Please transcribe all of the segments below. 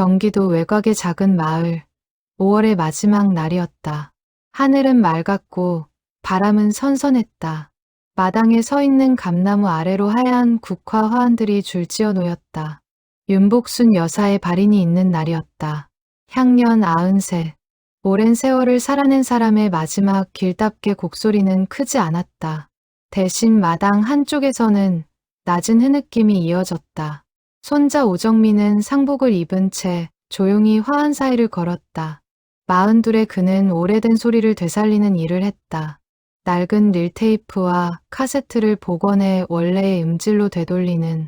경기도 외곽의 작은 마을, 5월의 마지막 날이었다. 하늘은 맑았고 바람은 선선했다. 마당에 서 있는 감나무 아래로 하얀 국화 화환들이 줄지어 놓였다. 윤복순 여사의 발인이 있는 날이었다. 향년 93. 오랜 세월을 살아낸 사람의 마지막 길답게 곡소리는 크지 않았다. 대신 마당 한쪽에서는 낮은 흐느낌이 이어졌다. 손자 오정민은 상복을 입은 채 조용히 화환 사이를 걸었다. 42의 그는 오래된 소리를 되살리는 일을 했다. 낡은 릴테이프와 카세트를 복원해 원래의 음질로 되돌리는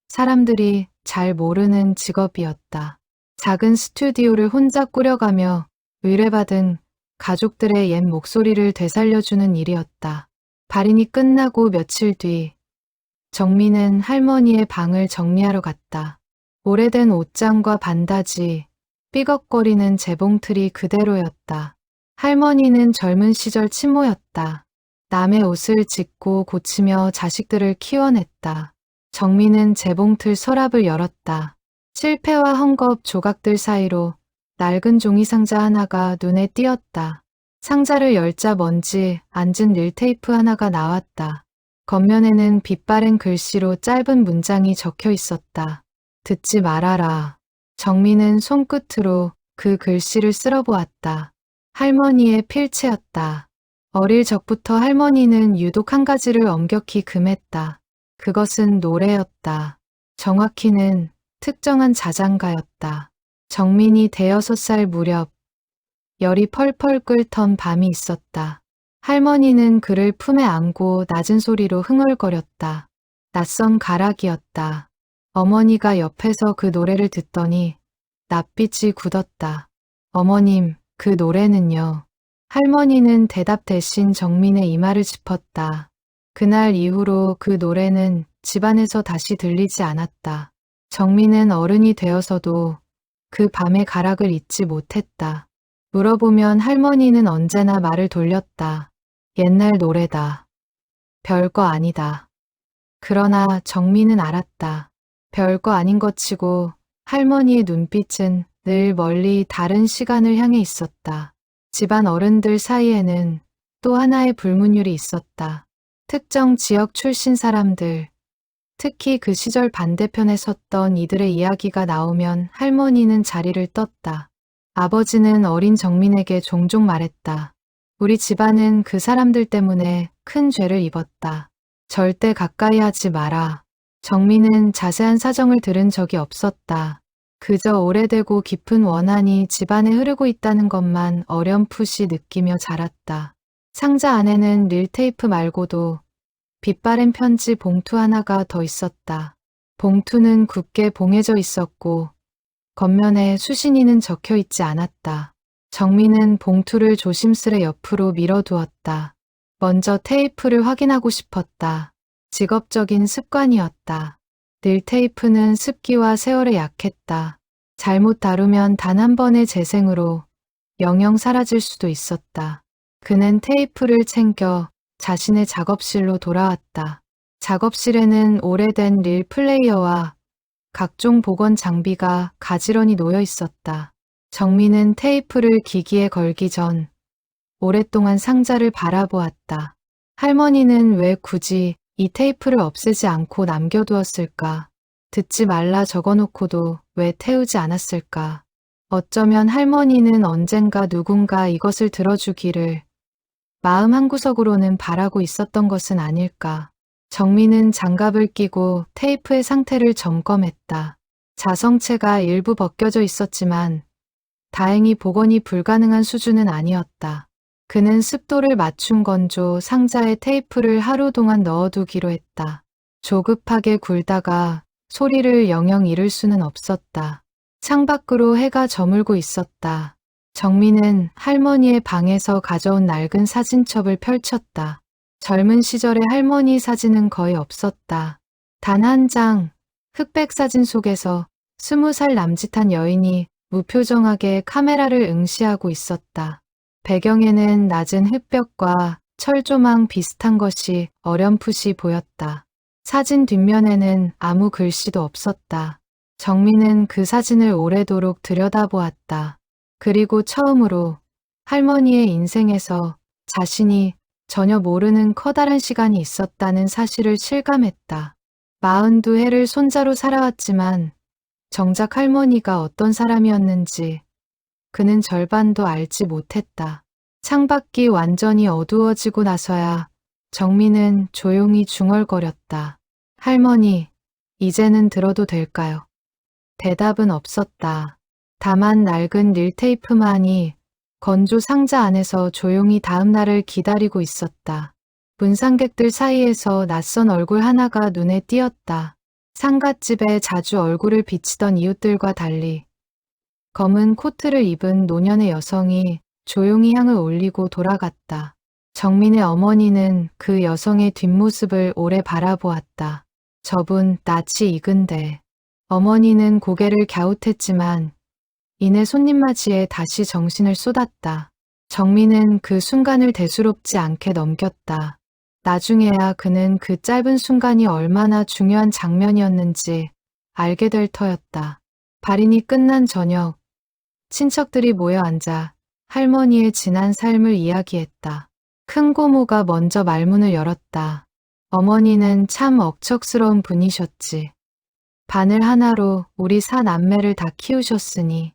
사람들이 잘 모르는 직업이었다. 작은 스튜디오를 혼자 꾸려가며 의뢰받은 가족들의 옛 목소리를 되살려주는 일이었다. 발인이 끝나고 며칠 뒤 정민은 할머니의 방을 정리하러 갔다. 오래된 옷장과 반다지, 삐걱거리는 재봉틀이 그대로였다. 할머니는 젊은 시절 친모였다. 남의 옷을 짓고 고치며 자식들을 키워냈다. 정민은 재봉틀 서랍을 열었다. 실패와 헝겊 조각들 사이로 낡은 종이 상자 하나가 눈에 띄었다. 상자를 열자 먼지 앉은 릴테이프 하나가 나왔다. 겉면에는 빛바랜 글씨로 짧은 문장이 적혀 있었다. 듣지 말아라. 정민은 손끝으로 그 글씨를 쓸어보았다. 할머니의 필체였다. 어릴 적부터 할머니는 유독 한 가지를 엄격히 금했다. 그것은 노래였다. 정확히는 특정한 자장가였다. 정민이 5살 무렵 열이 펄펄 끓던 밤이 있었다. 할머니는 그를 품에 안고 낮은 소리로 흥얼거렸다. 낯선 가락이었다. 어머니가 옆에서 그 노래를 듣더니 낯빛이 굳었다. 어머님, 그 노래는요. 할머니는 대답 대신 정민의 이마를 짚었다. 그날 이후로 그 노래는 집안에서 다시 들리지 않았다. 정민은 어른이 되어서도 그 밤의 가락을 잊지 못했다. 물어보면 할머니는 언제나 말을 돌렸다. 옛날 노래다. 별거 아니다. 그러나 정민은 알았다. 별거 아닌 것 치고 할머니의 눈빛은 늘 멀리 다른 시간을 향해 있었다. 집안 어른들 사이에는 또 하나의 불문율이 있었다. 특정 지역 출신 사람들, 특히 그 시절 반대편에 섰던 이들의 이야기가 나오면 할머니는 자리를 떴다. 아버지는 어린 정민에게 종종 말했다. 우리 집안은 그 사람들 때문에 큰 죄를 입었다. 절대 가까이 하지 마라. 정민은 자세한 사정을 들은 적이 없었다. 그저 오래되고 깊은 원한이 집안에 흐르고 있다는 것만 어렴풋이 느끼며 자랐다. 상자 안에는 릴테이프 말고도 빛바랜 편지 봉투 하나가 더 있었다. 봉투는 굳게 봉해져 있었고 겉면에 수신이는 적혀 있지 않았다. 정민은 봉투를 조심스레 옆으로 밀어두었다. 먼저 테이프를 확인하고 싶었다. 직업적인 습관이었다. 릴테이프는 습기와 세월에 약했다. 잘못 다루면 단 한 번의 재생으로 영영 사라질 수도 있었다. 그는 테이프를 챙겨 자신의 작업실로 돌아왔다. 작업실에는 오래된 릴 플레이어와 각종 복원 장비가 가지런히 놓여 있었다. 정민은 테이프를 기기에 걸기 전 오랫동안 상자를 바라보았다. 할머니는 왜 굳이 이 테이프를 없애지 않고 남겨두었을까? 듣지 말라 적어놓고도 왜 태우지 않았을까? 어쩌면 할머니는 언젠가 누군가 이것을 들어주기를 마음 한구석으로는 바라고 있었던 것은 아닐까. 정민은 장갑을 끼고 테이프의 상태를 점검했다. 자성체가 일부 벗겨져 있었지만 다행히 복원이 불가능한 수준은 아니었다. 그는 습도를 맞춘 건조 상자에 테이프를 하루 동안 넣어두기로 했다. 조급하게 굴다가 소리를 영영 잃을 수는 없었다. 창밖으로 해가 저물고 있었다. 정민은 할머니의 방에서 가져온 낡은 사진첩을 펼쳤다. 젊은 시절의 할머니 사진은 거의 없었다. 단 한 장 흑백 사진 속에서 20살 남짓한 여인이 무표정하게 카메라를 응시하고 있었다. 배경에는 낮은 흙벽과 철조망 비슷한 것이 어렴풋이 보였다. 사진 뒷면에는 아무 글씨도 없었다. 정민은 그 사진을 오래도록 들여다보았다. 그리고 처음으로 할머니의 인생에서 자신이 전혀 모르는 커다란 시간이 있었다는 사실을 실감했다. 42해를 손자로 살아왔지만 정작 할머니가 어떤 사람이었는지 그는 절반도 알지 못했다. 창밖이 완전히 어두워지고 나서야 정민은 조용히 중얼거렸다. 할머니, 이제는 들어도 될까요? 대답은 없었다. 다만 낡은 릴테이프만이 건조 상자 안에서 조용히 다음 날을 기다리고 있었다. 문상객들 사이에서 낯선 얼굴 하나가 눈에 띄었다. 상갓집에 자주 얼굴을 비치던 이웃들과 달리 검은 코트를 입은 노년의 여성이 조용히 향을 올리고 돌아갔다. 정민의 어머니는 그 여성의 뒷모습을 오래 바라보았다. 저분 낯이 익은데. 어머니는 고개를 갸웃했지만 이내 손님 맞이에 다시 정신을 쏟았다. 정민은 그 순간을 대수롭지 않게 넘겼다. 나중에야 그는 그 짧은 순간이 얼마나 중요한 장면이었는지 알게 될 터였다. 발인이 끝난 저녁, 친척들이 모여 앉아 할머니의 지난 삶을 이야기했다. 큰 고모가 먼저 말문을 열었다. 어머니는 참 억척스러운 분이셨지. 바늘 하나로 우리 사남매를 다 키우셨으니.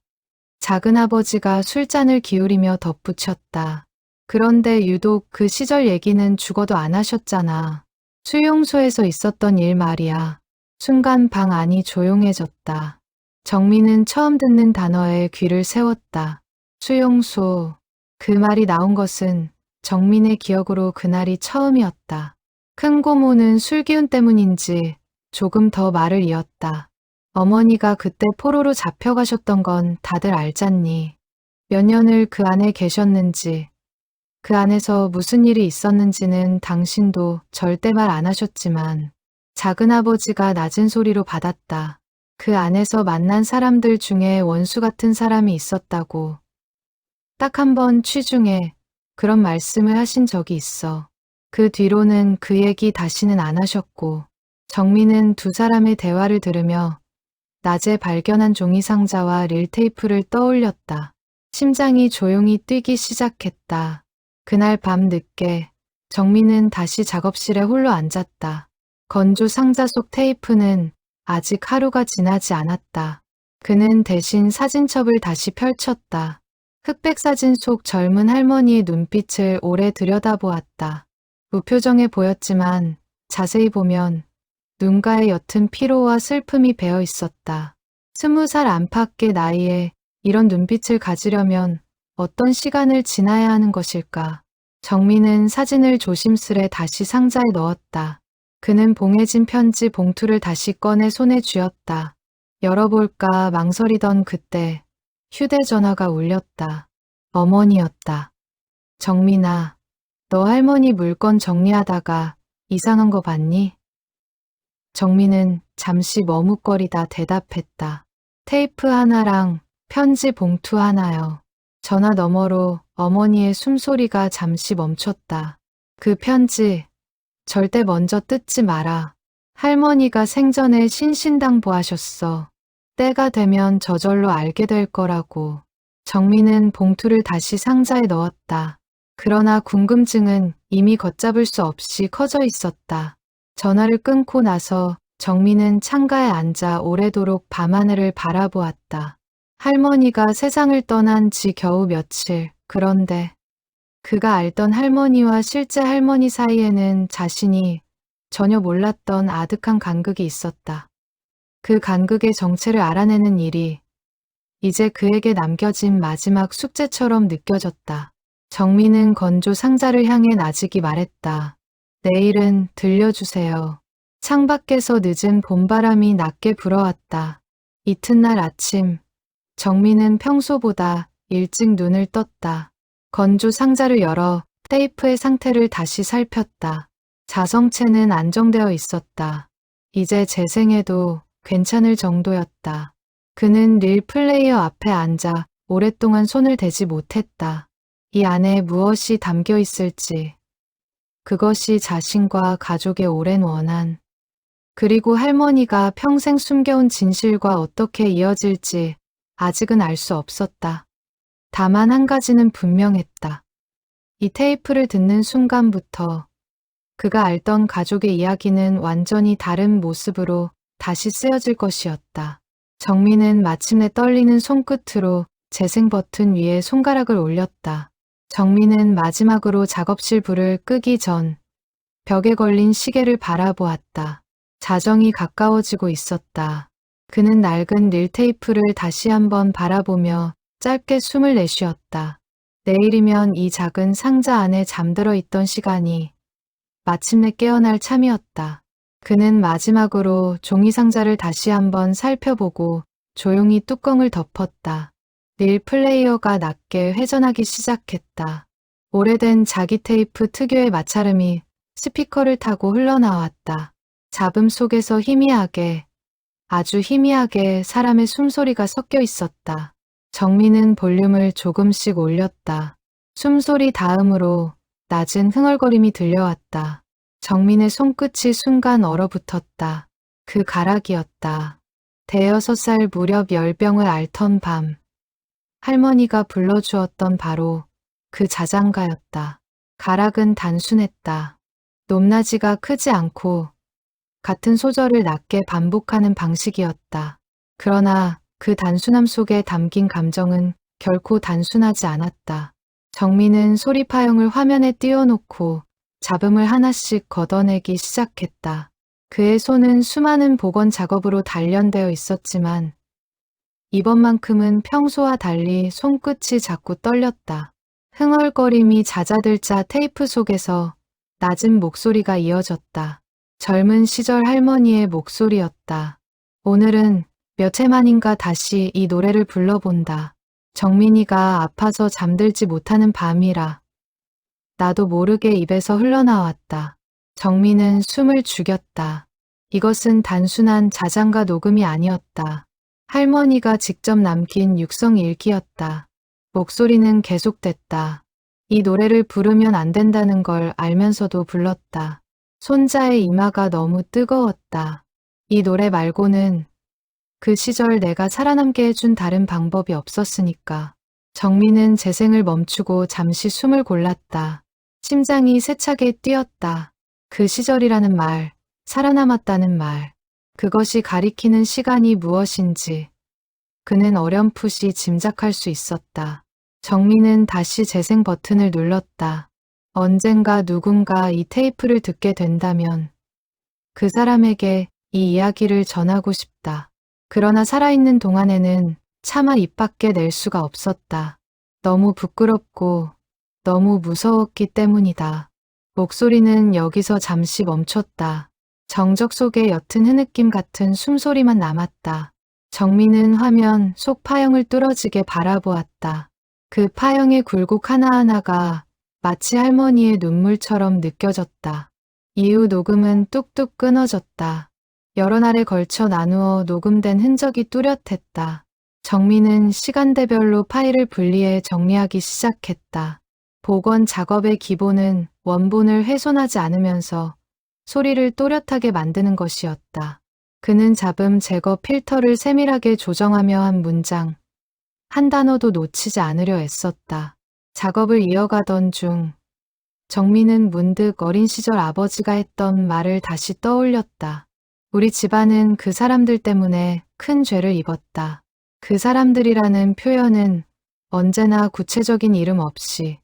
작은아버지가 술잔을 기울이며 덧붙였다. 그런데 유독 그 시절 얘기는 죽어도 안 하셨잖아. 수용소에서 있었던 일 말이야. 순간 방 안이 조용해졌다. 정민은 처음 듣는 단어에 귀를 세웠다. 수용소. 그 말이 나온 것은 정민의 기억으로 그날이 처음이었다. 큰 고모는 술기운 때문인지 조금 더 말을 이었다. 어머니가 그때 포로로 잡혀가셨던 건 다들 알잖니. 몇 년을 그 안에 계셨는지, 그 안에서 무슨 일이 있었는지는 당신도 절대 말 안 하셨지만 작은아버지가 낮은 소리로 받았다. 그 안에서 만난 사람들 중에 원수 같은 사람이 있었다고. 딱 한 번 취중에 그런 말씀을 하신 적이 있어. 그 뒤로는 그 얘기 다시는 안 하셨고. 정민은 두 사람의 대화를 들으며 낮에 발견한 종이 상자와 릴테이프를 떠올렸다. 심장이 조용히 뛰기 시작했다. 그날 밤 늦게 정민은 다시 작업실에 홀로 앉았다. 건조 상자 속 테이프는 아직 하루가 지나지 않았다. 그는 대신 사진첩을 다시 펼쳤다. 흑백 사진 속 젊은 할머니의 눈빛을 오래 들여다보았다. 무표정해 보였지만 자세히 보면 눈가에 옅은 피로와 슬픔이 배어 있었다. 20살 안팎의 나이에 이런 눈빛을 가지려면 어떤 시간을 지나야 하는 것일까? 정민은 사진을 조심스레 다시 상자에 넣었다. 그는 봉해진 편지 봉투를 다시 꺼내 손에 쥐었다. 열어볼까 망설이던 그때 휴대전화가 울렸다. 어머니였다. 정민아, 너 할머니 물건 정리하다가 이상한 거 봤니? 정민은 잠시 머뭇거리다 대답했다. 테이프 하나랑 편지 봉투 하나요. 전화 너머로 어머니의 숨소리가 잠시 멈췄다. 그 편지 절대 먼저 뜯지 마라. 할머니가 생전에 신신당부하셨어. 때가 되면 저절로 알게 될 거라고. 정민은 봉투를 다시 상자에 넣었다. 그러나 궁금증은 이미 걷잡을 수 없이 커져 있었다. 전화를 끊고 나서 정민은 창가에 앉아 오래도록 밤하늘을 바라보았다. 할머니가 세상을 떠난 지 겨우 며칠. 그런데 그가 알던 할머니와 실제 할머니 사이에는 자신이 전혀 몰랐던 아득한 간극이 있었다. 그 간극의 정체를 알아내는 일이 이제 그에게 남겨진 마지막 숙제처럼 느껴졌다. 정민은 건조 상자를 향해 나직이 말했다. 내일은 들려주세요. 창밖에서 늦은 봄바람이 낮게 불어왔다. 이튿날 아침, 정민은 평소보다 일찍 눈을 떴다. 건조 상자를 열어 테이프의 상태를 다시 살폈다. 자성체는 안정되어 있었다. 이제 재생해도 괜찮을 정도였다. 그는 릴 플레이어 앞에 앉아 오랫동안 손을 대지 못했다. 이 안에 무엇이 담겨 있을지. 그것이 자신과 가족의 오랜 원한, 그리고 할머니가 평생 숨겨온 진실과 어떻게 이어질지 아직은 알 수 없었다. 다만 한 가지는 분명했다. 이 테이프를 듣는 순간부터 그가 알던 가족의 이야기는 완전히 다른 모습으로 다시 쓰여질 것이었다. 정민은 마침내 떨리는 손끝으로 재생 버튼 위에 손가락을 올렸다. 정민은 마지막으로 작업실 불을 끄기 전 벽에 걸린 시계를 바라보았다. 자정이 가까워지고 있었다. 그는 낡은 릴 테이프를 다시 한번 바라보며 짧게 숨을 내쉬었다. 내일이면 이 작은 상자 안에 잠들어 있던 시간이 마침내 깨어날 참이었다. 그는 마지막으로 종이 상자를 다시 한번 살펴보고 조용히 뚜껑을 덮었다. 릴 플레이어가 낮게 회전하기 시작했다. 오래된 자기 테이프 특유의 마찰음이 스피커를 타고 흘러나왔다. 잡음 속에서 희미하게, 아주 희미하게 사람의 숨소리가 섞여 있었다. 정민은 볼륨을 조금씩 올렸다. 숨소리 다음으로 낮은 흥얼거림이 들려왔다. 정민의 손끝이 순간 얼어붙었다. 그 가락이었다. 대여섯 살 무렵 열병을 앓던 밤. 할머니가 불러주었던 바로 그 자장가였다. 가락은 단순했다. 높낮이가 크지 않고 같은 소절을 낮게 반복하는 방식이었다. 그러나 그 단순함 속에 담긴 감정은 결코 단순하지 않았다. 정민은 소리 파형을 화면에 띄워놓고 잡음을 하나씩 걷어내기 시작했다. 그의 손은 수많은 복원 작업으로 단련되어 있었지만 이번만큼은 평소와 달리 손끝이 자꾸 떨렸다. 흥얼거림이 잦아들자 테이프 속에서 낮은 목소리가 이어졌다. 젊은 시절 할머니의 목소리였다. 오늘은 몇 해 만인가 다시 이 노래를 불러본다. 정민이가 아파서 잠들지 못하는 밤이라. 나도 모르게 입에서 흘러나왔다. 정민은 숨을 죽였다. 이것은 단순한 자장가 녹음이 아니었다. 할머니가 직접 남긴 육성 일기였다. 목소리는 계속됐다. 이 노래를 부르면 안 된다는 걸 알면서도 불렀다. 손자의 이마가 너무 뜨거웠다. 이 노래 말고는 그 시절 내가 살아남게 해준 다른 방법이 없었으니까. 정민은 재생을 멈추고 잠시 숨을 골랐다. 심장이 세차게 뛰었다. 그 시절이라는 말, 살아남았다는 말, 그것이 가리키는 시간이 무엇인지 그는 어렴풋이 짐작할 수 있었다. 정민은 다시 재생 버튼을 눌렀다. 언젠가 누군가 이 테이프를 듣게 된다면 그 사람에게 이 이야기를 전하고 싶다. 그러나 살아있는 동안에는 차마 입 밖에 낼 수가 없었다. 너무 부끄럽고 너무 무서웠기 때문이다. 목소리는 여기서 잠시 멈췄다. 정적 속에 옅은 흐느낌 같은 숨소리만 남았다. 정민은 화면 속 파형을 뚫어지게 바라보았다. 그 파형의 굴곡 하나하나가 마치 할머니의 눈물처럼 느껴졌다. 이후 녹음은 뚝뚝 끊어졌다. 여러 날에 걸쳐 나누어 녹음된 흔적이 뚜렷했다. 정민은 시간대별로 파일을 분리해 정리하기 시작했다. 복원 작업의 기본은 원본을 훼손하지 않으면서 소리를 또렷하게 만드는 것이었다. 그는 잡음 제거 필터를 세밀하게 조정하며 한 문장, 한 단어도 놓치지 않으려 애썼다. 작업을 이어가던 중 정민은 문득 어린 시절 아버지가 했던 말을 다시 떠올렸다. 우리 집안은 그 사람들 때문에 큰 죄를 입었다. 그 사람들이라는 표현은 언제나 구체적인 이름 없이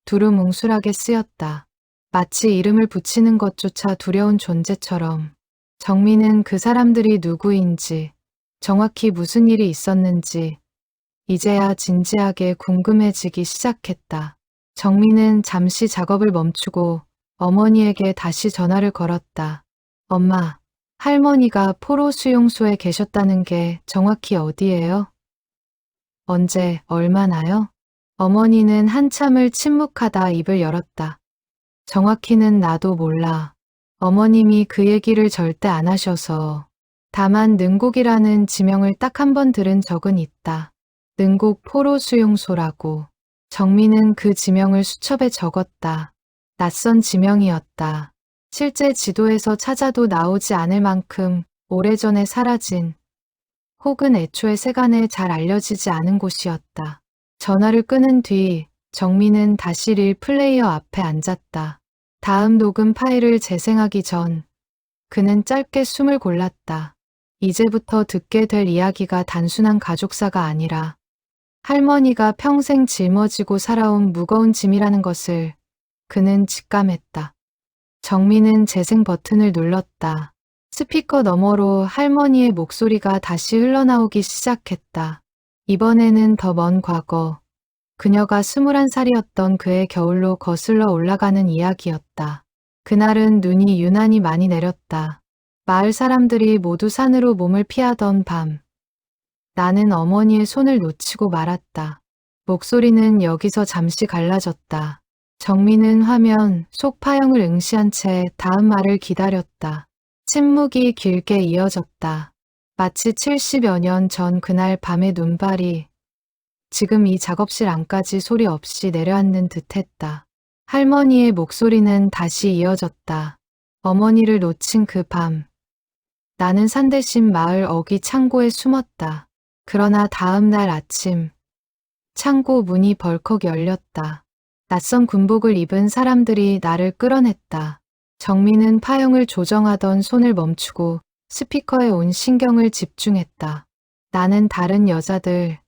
두루뭉술하게 쓰였다. 마치 이름을 붙이는 것조차 두려운 존재처럼. 정민은 그 사람들이 누구인지, 정확히 무슨 일이 있었는지 이제야 진지하게 궁금해지기 시작했다. 정민은 잠시 작업을 멈추고 어머니에게 다시 전화를 걸었다. 엄마, 할머니가 포로 수용소에 계셨다는 게 정확히 어디예요? 언제, 얼마나요? 어머니는 한참을 침묵하다 입을 열었다. 정확히는 나도 몰라. 어머님이 그 얘기를 절대 안 하셔서. 다만 능곡이라는 지명을 딱 한 번 들은 적은 있다. 능곡 포로 수용소라고. 정민은 그 지명을 수첩에 적었다. 낯선 지명이었다. 실제 지도에서 찾아도 나오지 않을 만큼 오래전에 사라진 혹은 애초에 세간에 잘 알려지지 않은 곳이었다. 전화를 끊은 뒤 정민은 다시 릴 플레이어 앞에 앉았다. 다음 녹음 파일을 재생하기 전 그는 짧게 숨을 골랐다. 이제부터 듣게 될 이야기가 단순한 가족사가 아니라 할머니가 평생 짊어지고 살아온 무거운 짐이라는 것을 그는 직감했다. 정민은 재생 버튼을 눌렀다. 스피커 너머로 할머니의 목소리가 다시 흘러나오기 시작했다. 이번에는 더 먼 과거, 그녀가 21살이었던 그의 겨울로 거슬러 올라가는 이야기였다. 그날은 눈이 유난히 많이 내렸다. 마을 사람들이 모두 산으로 몸을 피하던 밤. 나는 어머니의 손을 놓치고 말았다. 목소리는 여기서 잠시 갈라졌다. 정민은 화면 속 파형을 응시한 채 다음 말을 기다렸다. 침묵이 길게 이어졌다. 마치 70여 년 전 그날 밤의 눈발이 지금 이 작업실 안까지 소리 없이 내려앉는 듯했다. 할머니의 목소리는 다시 이어졌다. 어머니를 놓친 그 밤. 나는 산 대신 마을 어귀 창고에 숨었다. 그러나 다음 날 아침 창고 문이 벌컥 열렸다. 낯선 군복을 입은 사람들이 나를 끌어냈다. 정민은 파형을 조정하던 손을 멈추고 스피커에 온 신경을 집중했다. 나는 다른 여자들,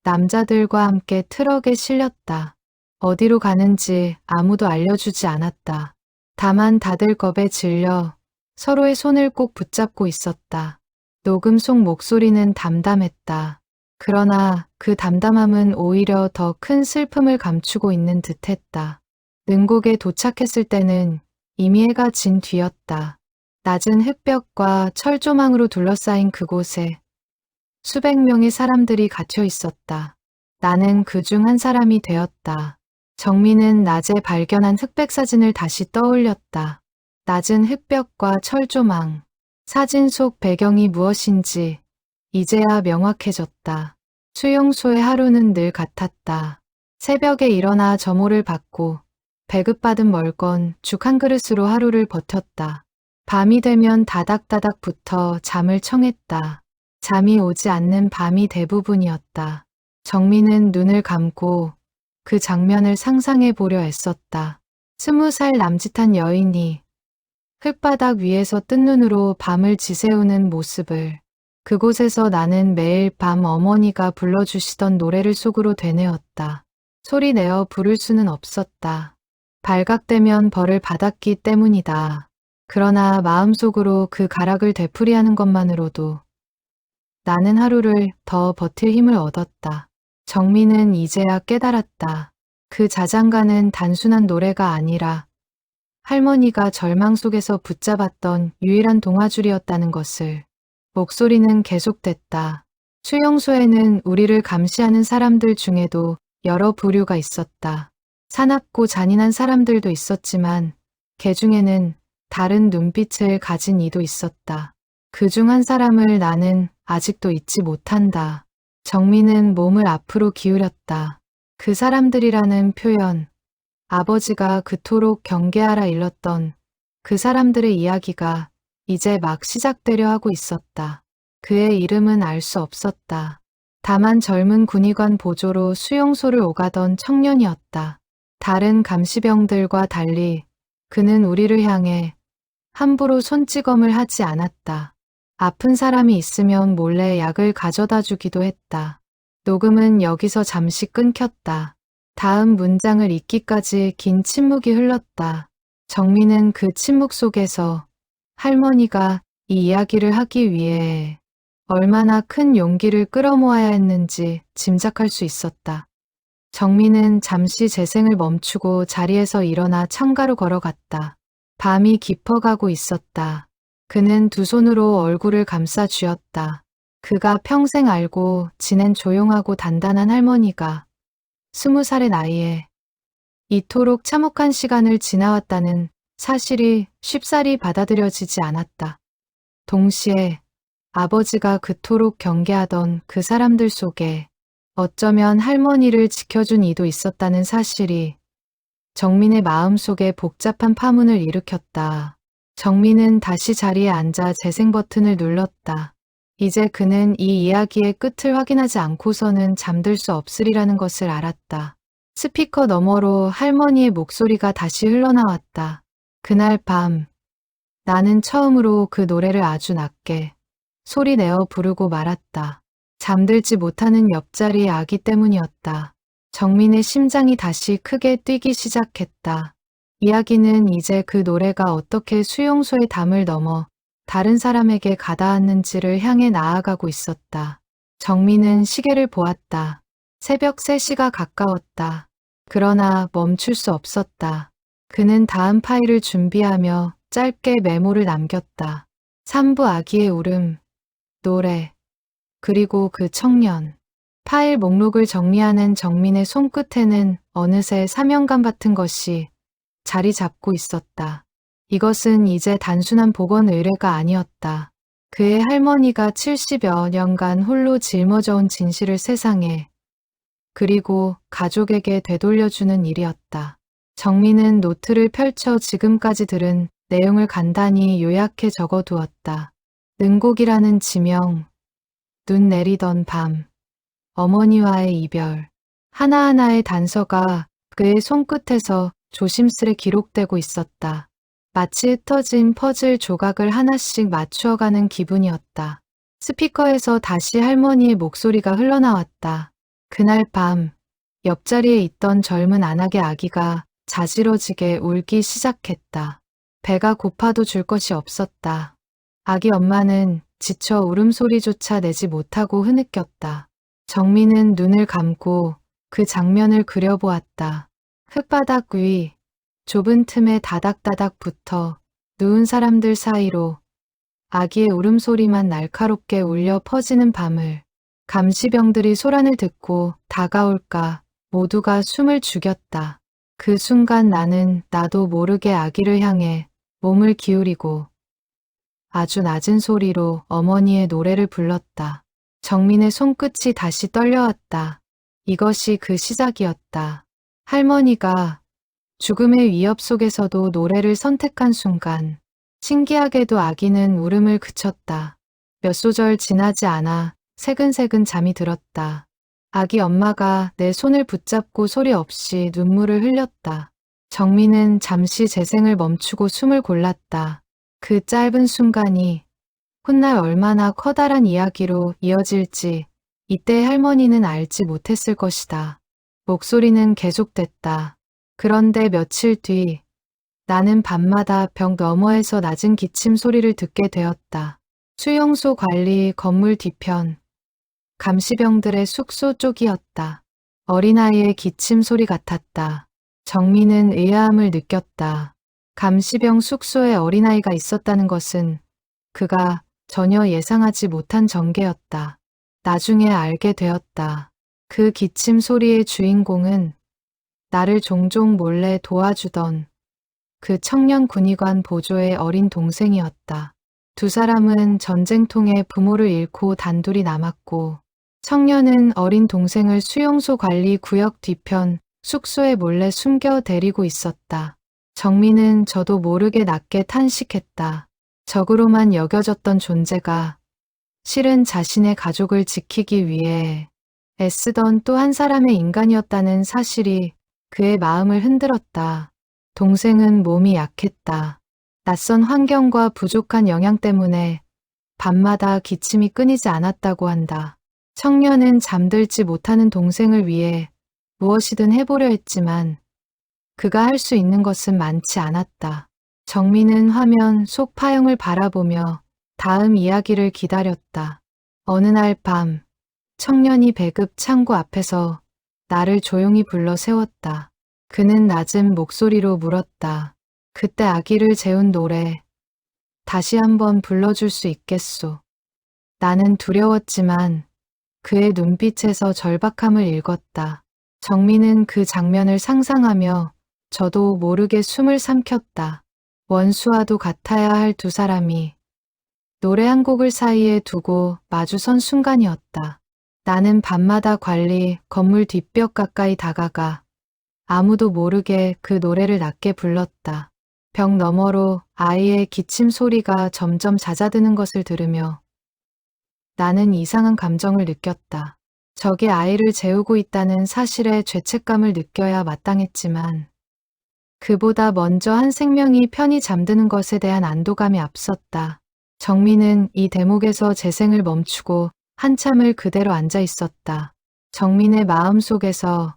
남자들과 함께 트럭에 실렸다. 어디로 가는지 아무도 알려주지 않았다. 다만 다들 겁에 질려 서로의 손을 꼭 붙잡고 있었다. 녹음 속 목소리는 담담했다. 그러나 그 담담함은 오히려 더 큰 슬픔을 감추고 있는 듯했다. 능곡에 도착했을 때는 이미 해가 진 뒤였다. 낮은 흙벽과 철조망으로 둘러싸인 그곳에 수백 명의 사람들이 갇혀 있었다. 나는 그중 한 사람이 되었다. 정민은 낮에 발견한 흑백 사진을 다시 떠올렸다. 낮은 흙벽과 철조망, 사진 속 배경이 무엇인지 이제야 명확해졌다. 수용소의 하루는 늘 같았다. 새벽에 일어나 점호를 받고 배급받은 멀건 죽 한 그릇으로 하루를 버텼다. 밤이 되면 다닥다닥 붙어 잠을 청했다. 잠이 오지 않는 밤이 대부분이었다. 정민은 눈을 감고 그 장면을 상상해 보려 애썼다. 20살 남짓한 여인이 흙바닥 위에서 뜬 눈으로 밤을 지새우는 모습을, 그곳에서 나는 매일 밤 어머니가 불러주시던 노래를 속으로 되뇌었다. 소리내어 부를 수는 없었다. 발각되면 벌을 받았기 때문이다. 그러나 마음속으로 그 가락을 되풀이하는 것만으로도 나는 하루를 더 버틸 힘을 얻었다. 정민은 이제야 깨달았다. 그 자장가는 단순한 노래가 아니라 할머니가 절망 속에서 붙잡았던 유일한 동화줄이었다는 것을. 목소리는 계속됐다. 수용소에는 우리를 감시하는 사람들 중에도 여러 부류가 있었다. 사납고 잔인한 사람들도 있었지만 개 중에는 다른 눈빛을 가진 이도 있었다. 그중 한 사람을 나는 아직도 잊지 못한다. 정민은 몸을 앞으로 기울였다. 그 사람들이라는 표현, 아버지가 그토록 경계하라 일렀던 그 사람들의 이야기가 이제 막 시작되려 하고 있었다. 그의 이름은 알 수 없었다. 다만 젊은 군의관 보조로 수용소를 오가던 청년이었다. 다른 감시병들과 달리 그는 우리를 향해 함부로 손찌검을 하지 않았다. 아픈 사람이 있으면 몰래 약을 가져다 주기도 했다. 녹음은 여기서 잠시 끊겼다. 다음 문장을 읽기까지 긴 침묵이 흘렀다. 정민은 그 침묵 속에서 할머니가 이 이야기를 하기 위해 얼마나 큰 용기를 끌어모아야 했는지 짐작할 수 있었다. 정민은 잠시 재생을 멈추고 자리에서 일어나 창가로 걸어갔다. 밤이 깊어가고 있었다. 그는 두 손으로 얼굴을 감싸 쥐었다. 그가 평생 알고 지낸 조용하고 단단한 할머니가 20살의 나이에 이토록 참혹한 시간을 지나왔다는 사실이 쉽사리 받아들여지지 않았다. 동시에 아버지가 그토록 경계하던 그 사람들 속에 어쩌면 할머니를 지켜준 이도 있었다는 사실이 정민의 마음속에 복잡한 파문을 일으켰다. 정민은 다시 자리에 앉아 재생 버튼을 눌렀다. 이제 그는 이 이야기의 끝을 확인하지 않고서는 잠들 수 없으리라는 것을 알았다. 스피커 너머로 할머니의 목소리가 다시 흘러나왔다. 그날 밤, 나는 처음으로 그 노래를 아주 낮게 소리 내어 부르고 말았다. 잠들지 못하는 옆자리의 아기 때문이었다. 정민의 심장이 다시 크게 뛰기 시작했다. 이야기는 이제 그 노래가 어떻게 수용소의 담을 넘어 다른 사람에게 가닿았는지를 향해 나아가고 있었다. 정민은 시계를 보았다. 새벽 3시가 가까웠다. 그러나 멈출 수 없었다. 그는 다음 파일을 준비하며 짧게 메모를 남겼다. 3부 아기의 울음, 노래, 그리고 그 청년. 파일 목록을 정리하는 정민의 손끝에는 어느새 사명감 같은 것이 자리 잡고 있었다. 이것은 이제 단순한 보건 의뢰가 아니었다. 그의 할머니가 70여 년간 홀로 짊어져온 진실을 세상에, 그리고 가족에게 되돌려주는 일이었다. 정민은 노트를 펼쳐 지금까지 들은 내용을 간단히 요약해 적어두었다. 능곡이라는 지명, 눈 내리던 밤, 어머니와의 이별, 하나하나의 단서가 그의 손끝에서 조심스레 기록되고 있었다. 마치 흩어진 퍼즐 조각을 하나씩 맞추어가는 기분이었다. 스피커에서 다시 할머니의 목소리가 흘러나왔다. 그날 밤, 옆자리에 있던 젊은 안악의 아기가 자지러지게 울기 시작했다. 배가 고파도 줄 것이 없었다. 아기 엄마는 지쳐 울음소리조차 내지 못하고 흐느꼈다. 정민은 눈을 감고 그 장면을 그려보았다. 흙바닥 위, 좁은 틈에 다닥다닥 붙어 누운 사람들 사이로 아기의 울음소리만 날카롭게 울려 퍼지는 밤을, 감시병들이 소란을 듣고 다가올까 모두가 숨을 죽였다. 그 순간 나는 나도 모르게 아기를 향해 몸을 기울이고 아주 낮은 소리로 어머니의 노래를 불렀다. 정민의 손끝이 다시 떨려왔다. 이것이 그 시작이었다. 할머니가 죽음의 위협 속에서도 노래를 선택한 순간, 신기하게도 아기는 울음을 그쳤다. 몇 소절 지나지 않아 새근새근 잠이 들었다. 아기 엄마가 내 손을 붙잡고 소리 없이 눈물을 흘렸다. 정민은 잠시 재생을 멈추고 숨을 골랐다. 그 짧은 순간이 훗날 얼마나 커다란 이야기로 이어질지 이때 할머니는 알지 못했을 것이다. 목소리는 계속됐다. 그런데 며칠 뒤 나는 밤마다 벽 너머에서 낮은 기침 소리를 듣게 되었다. 수용소 관리 건물 뒤편, 감시병들의 숙소 쪽이었다. 어린아이의 기침 소리 같았다. 정민은 의아함을 느꼈다. 감시병 숙소에 어린아이가 있었다는 것은 그가 전혀 예상하지 못한 전개였다. 나중에 알게 되었다. 그 기침 소리의 주인공은 나를 종종 몰래 도와주던 그 청년 군의관 보조의 어린 동생이었다. 두 사람은 전쟁통에 부모를 잃고 단둘이 남았고, 청년은 어린 동생을 수용소 관리 구역 뒤편 숙소에 몰래 숨겨 데리고 있었다. 정민은 저도 모르게 낮게 탄식했다. 적으로만 여겨졌던 존재가 실은 자신의 가족을 지키기 위해 애쓰던 또 한 사람의 인간이었다는 사실이 그의 마음을 흔들었다. 동생은 몸이 약했다. 낯선 환경과 부족한 영양 때문에 밤마다 기침이 끊이지 않았다고 한다. 청년은 잠들지 못하는 동생을 위해 무엇이든 해보려 했지만 그가 할 수 있는 것은 많지 않았다. 정민은 화면 속 파형을 바라보며 다음 이야기를 기다렸다. 어느 날 밤, 청년이 배급 창고 앞에서 나를 조용히 불러 세웠다. 그는 낮은 목소리로 물었다. 그때 아기를 재운 노래, 다시 한번 불러줄 수 있겠소? 나는 두려웠지만 그의 눈빛에서 절박함을 읽었다. 정민은 그 장면을 상상하며 저도 모르게 숨을 삼켰다. 원수와도 같아야 할 두 사람이 노래 한 곡을 사이에 두고 마주선 순간이었다. 나는 밤마다 관리 건물 뒷벽 가까이 다가가 아무도 모르게 그 노래를 낮게 불렀다. 벽 너머로 아이의 기침 소리가 점점 잦아드는 것을 들으며 나는 이상한 감정을 느꼈다. 적이 아이를 재우고 있다는 사실에 죄책감을 느껴야 마땅했지만 그보다 먼저 한 생명이 편히 잠드는 것에 대한 안도감이 앞섰다. 정민은 이 대목에서 재생을 멈추고 한참을 그대로 앉아 있었다. 정민의 마음속에서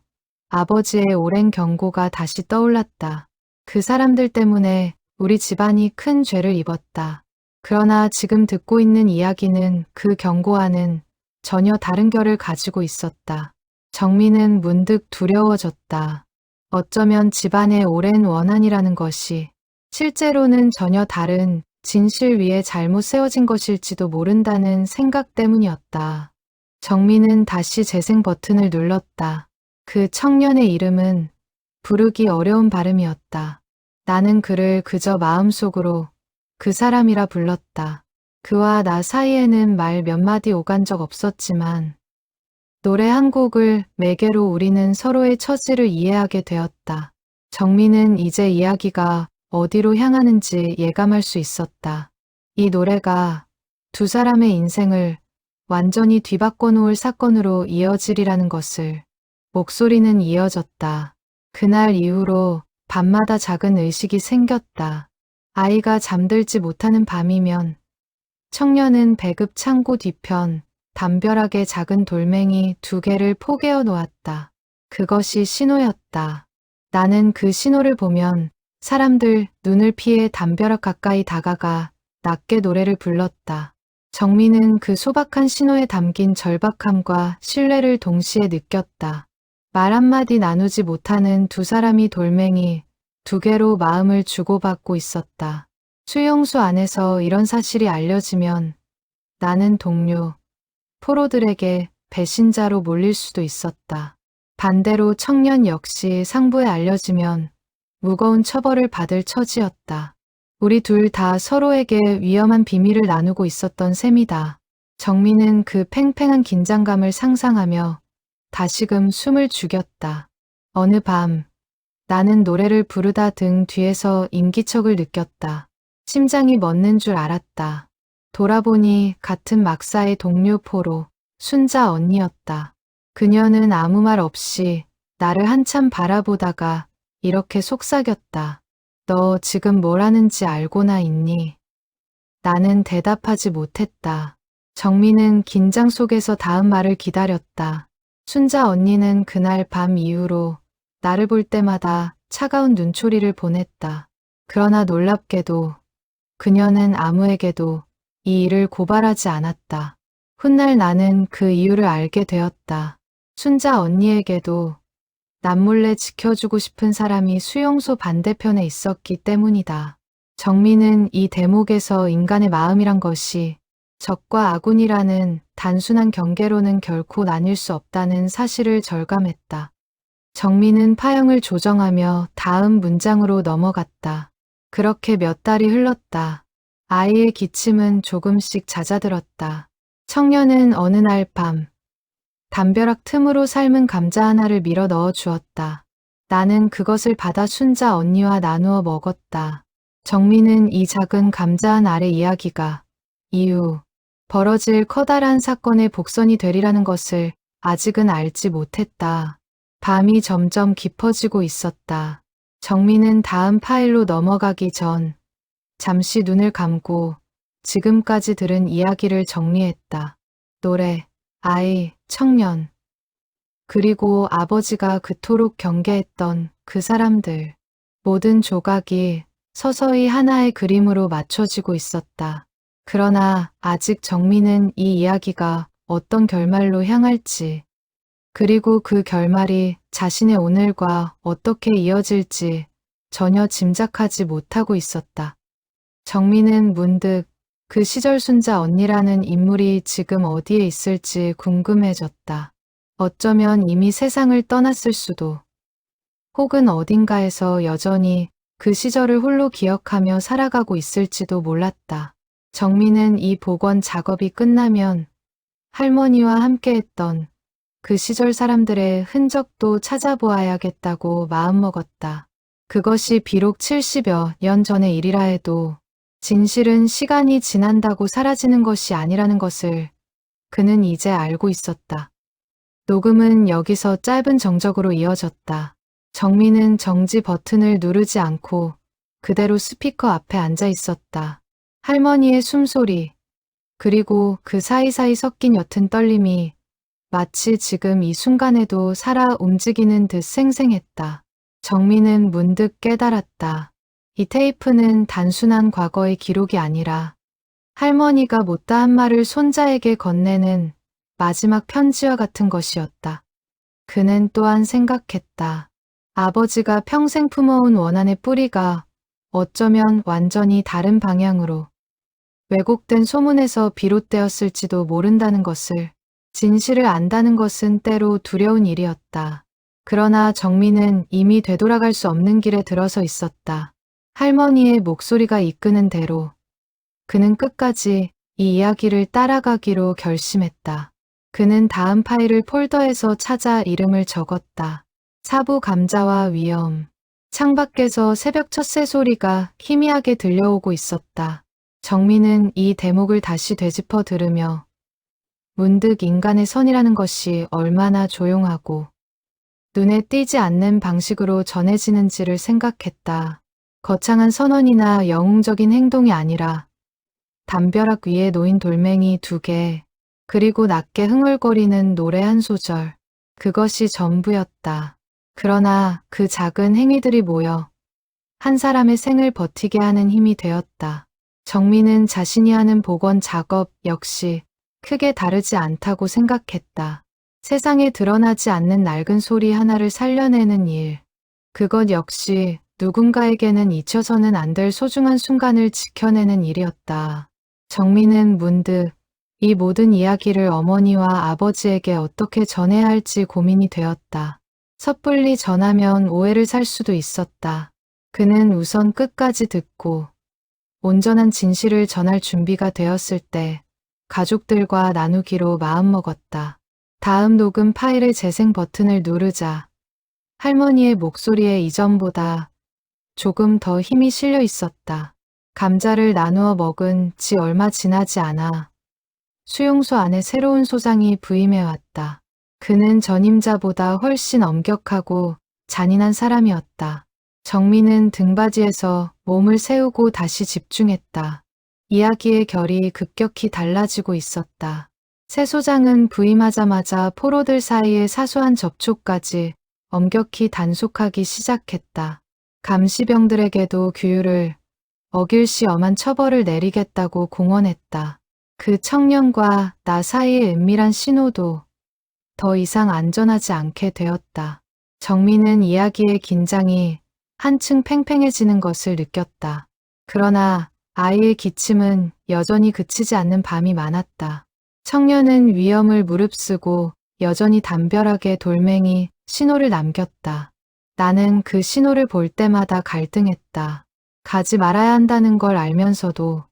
아버지의 오랜 경고가 다시 떠올랐다. 그 사람들 때문에 우리 집안이 큰 죄를 입었다. 그러나 지금 듣고 있는 이야기는 그 경고와는 전혀 다른 결을 가지고 있었다. 정민은 문득 두려워졌다. 어쩌면 집안의 오랜 원한이라는 것이 실제로는 전혀 다른 진실 위에 잘못 세워진 것일지도 모른다는 생각 때문이었다. 정민은 다시 재생 버튼을 눌렀다. 그 청년의 이름은 부르기 어려운 발음이었다. 나는 그를 그저 마음속으로 그 사람이라 불렀다. 그와 나 사이에는 말 몇 마디 오간 적 없었지만 노래 한 곡을 매개로 우리는 서로의 처지를 이해하게 되었다. 정민은 이제 이야기가 어디로 향하는지 예감할 수 있었다. 이 노래가 두 사람의 인생을 완전히 뒤바꿔 놓을 사건으로 이어지리라는 것을. 목소리는 이어졌다. 그날 이후로 밤마다 작은 의식이 생겼다. 아이가 잠들지 못하는 밤이면 청년은 배급 창고 뒤편 담벼락에 작은 돌멩이 2개를 포개어 놓았다. 그것이 신호였다. 나는 그 신호를 보면 사람들 눈을 피해 담벼락 가까이 다가가 낮게 노래를 불렀다. 정민은 그 소박한 신호에 담긴 절박함과 신뢰를 동시에 느꼈다. 말 한마디 나누지 못하는 두 사람이 돌멩이 2개로 마음을 주고받고 있었다. 수용소 안에서 이런 사실이 알려지면 나는 동료, 포로들에게 배신자로 몰릴 수도 있었다. 반대로 청년 역시 상부에 알려지면 무거운 처벌을 받을 처지였다. 우리 둘 다 서로에게 위험한 비밀을 나누고 있었던 셈이다. 정민은 그 팽팽한 긴장감을 상상하며 다시금 숨을 죽였다. 어느 밤 나는 노래를 부르다 등 뒤에서 인기척을 느꼈다. 심장이 멎는 줄 알았다. 돌아보니 같은 막사의 동료 포로 순자 언니였다. 그녀는 아무 말 없이 나를 한참 바라보다가 이렇게 속삭였다. 너 지금 뭘 하는지 알고나 있니? 나는 대답하지 못했다. 정민은 긴장 속에서 다음 말을 기다렸다. 순자 언니는 그날 밤 이후로 나를 볼 때마다 차가운 눈초리를 보냈다. 그러나 놀랍게도 그녀는 아무에게도 이 일을 고발하지 않았다. 훗날 나는 그 이유를 알게 되었다. 순자 언니에게도 남몰래 지켜주고 싶은 사람이 수용소 반대편에 있었기 때문이다. 정민은 이 대목에서 인간의 마음이란 것이 적과 아군이라는 단순한 경계로는 결코 나뉠 수 없다는 사실을 절감했다. 정민은 파형을 조정하며 다음 문장으로 넘어갔다. 그렇게 몇 달이 흘렀다. 아이의 기침은 조금씩 잦아들었다. 청년은 어느 날 밤 담벼락 틈으로 삶은 감자 하나를 밀어 넣어 주었다. 나는 그것을 받아 순자 언니와 나누어 먹었다. 정민은 이 작은 감자 한 알의 이야기가 이후 벌어질 커다란 사건의 복선이 되리라는 것을 아직은 알지 못했다. 밤이 점점 깊어지고 있었다. 정민은 다음 파일로 넘어가기 전 잠시 눈을 감고 지금까지 들은 이야기를 정리했다. 노래, 아이, 청년, 그리고 아버지가 그토록 경계했던 그 사람들. 모든 조각이 서서히 하나의 그림으로 맞춰지고 있었다. 그러나 아직 정민은 이 이야기가 어떤 결말로 향할지, 그리고 그 결말이 자신의 오늘과 어떻게 이어질지 전혀 짐작하지 못하고 있었다. 정민은 문득 그 시절 순자 언니라는 인물이 지금 어디에 있을지 궁금해졌다. 어쩌면 이미 세상을 떠났을 수도, 혹은 어딘가에서 여전히 그 시절을 홀로 기억하며 살아가고 있을지도 몰랐다. 정민은 이 복원 작업이 끝나면 할머니와 함께했던 그 시절 사람들의 흔적도 찾아보아야겠다고 마음먹었다. 그것이 비록 70여 년 전의 일이라 해도 진실은 시간이 지난다고 사라지는 것이 아니라는 것을 그는 이제 알고 있었다. 녹음은 여기서 짧은 정적으로 이어졌다. 정민은 정지 버튼을 누르지 않고 그대로 스피커 앞에 앉아 있었다. 할머니의 숨소리, 그리고 그 사이사이 섞인 옅은 떨림이 마치 지금 이 순간에도 살아 움직이는 듯 생생했다. 정민은 문득 깨달았다. 이 테이프는 단순한 과거의 기록이 아니라 할머니가 못다한 말을 손자에게 건네는 마지막 편지와 같은 것이었다. 그는 또한 생각했다. 아버지가 평생 품어온 원한의 뿌리가 어쩌면 완전히 다른 방향으로 왜곡된 소문에서 비롯되었을지도 모른다는 것을. 진실을 안다는 것은 때로 두려운 일이었다. 그러나 정민은 이미 되돌아갈 수 없는 길에 들어서 있었다. 할머니의 목소리가 이끄는 대로 그는 끝까지 이 이야기를 따라가기로 결심했다. 그는 다음 파일을 폴더에서 찾아 이름을 적었다. 사부 감자와 위험. 창밖에서 새벽 첫새 소리가 희미하게 들려오고 있었다. 정민은 이 대목을 다시 되짚어 들으며 문득 인간의 선이라는 것이 얼마나 조용하고 눈에 띄지 않는 방식으로 전해지는지를 생각했다. 거창한 선언이나 영웅적인 행동이 아니라 담벼락 위에 놓인 돌멩이 2개, 그리고 낮게 흥얼거리는 노래 한 소절. 그것이 전부였다. 그러나 그 작은 행위들이 모여 한 사람의 생을 버티게 하는 힘이 되었다. 정민은 자신이 하는 복원 작업 역시 크게 다르지 않다고 생각했다. 세상에 드러나지 않는 낡은 소리 하나를 살려내는 일. 그것 역시 누군가에게는 잊혀서는 안 될 소중한 순간을 지켜내는 일이었다. 정민은 문득 이 모든 이야기를 어머니와 아버지에게 어떻게 전해야 할지 고민이 되었다. 섣불리 전하면 오해를 살 수도 있었다. 그는 우선 끝까지 듣고 온전한 진실을 전할 준비가 되었을 때 가족들과 나누기로 마음먹었다. 다음 녹음 파일의 재생 버튼을 누르자 할머니의 목소리에 이전보다 조금 더 힘이 실려 있었다. 감자를 나누어 먹은 지 얼마 지나지 않아 수용소 안에 새로운 소장이 부임해왔다. 그는 전임자보다 훨씬 엄격하고 잔인한 사람이었다. 정민은 등받이에서 몸을 세우고 다시 집중했다. 이야기의 결이 급격히 달라지고 있었다. 새 소장은 부임하자마자 포로들 사이의 사소한 접촉까지 엄격히 단속하기 시작했다. 감시병들에게도 규율을 어길 시 엄한 처벌을 내리겠다고 공언했다. 그 청년과 나 사이의 은밀한 신호도 더 이상 안전하지 않게 되었다. 정민은 이야기의 긴장이 한층 팽팽해지는 것을 느꼈다. 그러나 아이의 기침은 여전히 그치지 않는 밤이 많았다. 청년은 위험을 무릅쓰고 여전히 담벼락에 돌멩이 신호를 남겼다. 나는 그 신호를 볼 때마다 갈등했다. 가지 말아야 한다는 걸 알면서도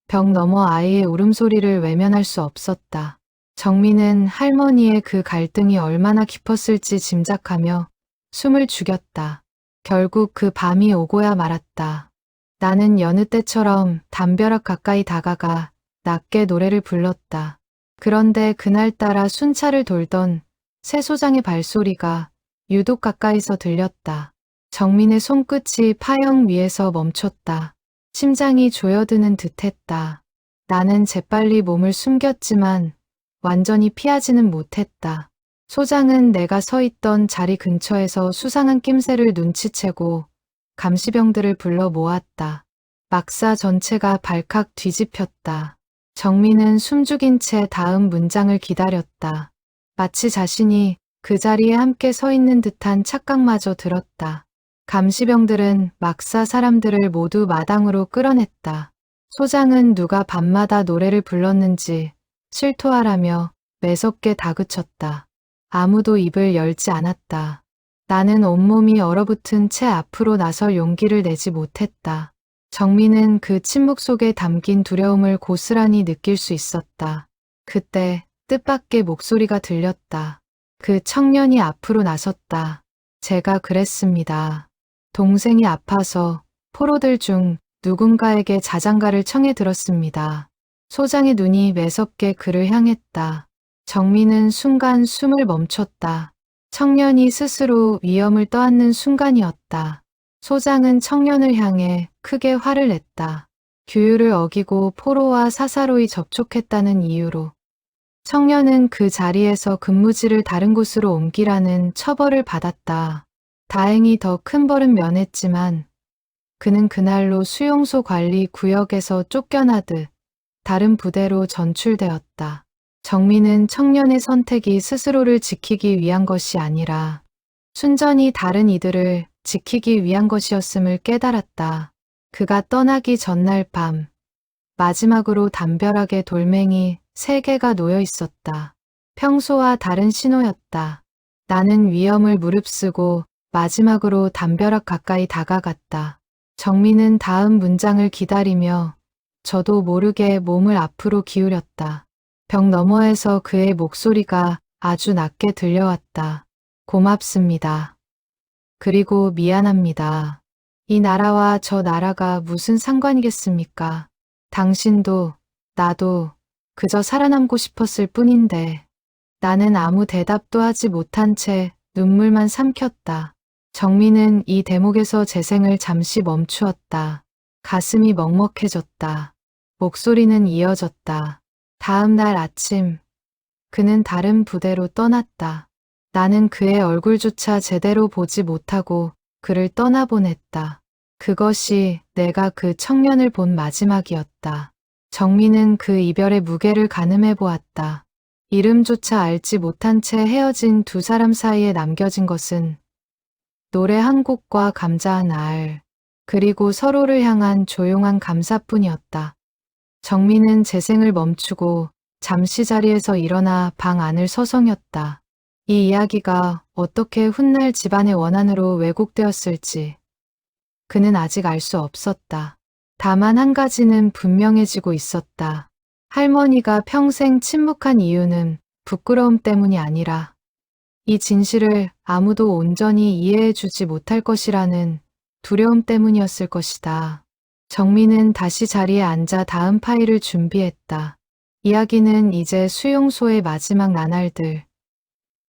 벽 너머 아이의 울음소리를 외면할 수 없었다. 정민은 할머니의 그 갈등이 얼마나 깊었을지 짐작하며 숨을 죽였다. 결국 그 밤이 오고야 말았다. 나는 여느 때처럼 담벼락 가까이 다가가 낮게 노래를 불렀다. 그런데 그날따라 순찰을 돌던 새 소장의 발소리가 유독 가까이서 들렸다. 정민의 손끝이 파형 위에서 멈췄다. 심장이 조여드는 듯했다. 나는 재빨리 몸을 숨겼지만 완전히 피하지는 못했다. 소장은 내가 서 있던 자리 근처에서 수상한 낌새를 눈치채고 감시병들을 불러 모았다. 막사 전체가 발칵 뒤집혔다. 정민은 숨죽인 채 다음 문장을 기다렸다. 마치 자신이 그 자리에 함께 서 있는 듯한 착각마저 들었다. 감시병들은 막사 사람들을 모두 마당으로 끌어냈다. 소장은 누가 밤마다 노래를 불렀는지 실토하라며 매섭게 다그쳤다. 아무도 입을 열지 않았다. 나는 온몸이 얼어붙은 채 앞으로 나설 용기를 내지 못했다. 정민은 그 침묵 속에 담긴 두려움을 고스란히 느낄 수 있었다. 그때 뜻밖의 목소리가 들렸다. 그 청년이 앞으로 나섰다. 제가 그랬습니다. 동생이 아파서 포로들 중 누군가에게 자장가를 청해 들었습니다. 소장의 눈이 매섭게 그를 향했다. 정민은 순간 숨을 멈췄다. 청년이 스스로 위험을 떠안는 순간이었다. 소장은 청년을 향해 크게 화를 냈다. 규율을 어기고 포로와 사사로이 접촉했다는 이유로. 청년은 그 자리에서 근무지를 다른 곳으로 옮기라는 처벌을 받았다. 다행히 더 큰 벌은 면했지만 그는 그날로 수용소 관리 구역에서 쫓겨나듯 다른 부대로 전출되었다. 정민은 청년의 선택이 스스로를 지키기 위한 것이 아니라 순전히 다른 이들을 지키기 위한 것이었음을 깨달았다. 그가 떠나기 전날 밤, 마지막으로 담벼락에 돌멩이 3개가 놓여 있었다. 평소와 다른 신호였다. 나는 위험을 무릅쓰고 마지막으로 담벼락 가까이 다가갔다. 정민은 다음 문장을 기다리며 저도 모르게 몸을 앞으로 기울였다. 벽 너머에서 그의 목소리가 아주 낮게 들려왔다. 고맙습니다. 그리고 미안합니다. 이 나라와 저 나라가 무슨 상관이겠습니까? 당신도 나도 그저 살아남고 싶었을 뿐인데. 나는 아무 대답도 하지 못한 채 눈물만 삼켰다. 정민은 이 대목에서 재생을 잠시 멈추었다. 가슴이 먹먹해졌다. 목소리는 이어졌다. 다음 날 아침, 그는 다른 부대로 떠났다. 나는 그의 얼굴조차 제대로 보지 못하고 그를 떠나보냈다. 그것이 내가 그 청년을 본 마지막이었다. 정민은 그 이별의 무게를 가늠해 보았다. 이름조차 알지 못한 채 헤어진 두 사람 사이에 남겨진 것은 노래 한 곡과 감자 한 알, 그리고 서로를 향한 조용한 감사뿐이었다. 정민은 재생을 멈추고 잠시 자리에서 일어나 방 안을 서성였다. 이 이야기가 어떻게 훗날 집안의 원한으로 왜곡되었을지 그는 아직 알 수 없었다. 다만 한 가지는 분명해지고 있었다. 할머니가 평생 침묵한 이유는 부끄러움 때문이 아니라 이 진실을 아무도 온전히 이해해주지 못할 것이라는 두려움 때문이었을 것이다. 정민은 다시 자리에 앉아 다음 파일을 준비했다. 이야기는 이제 수용소의 마지막 나날들,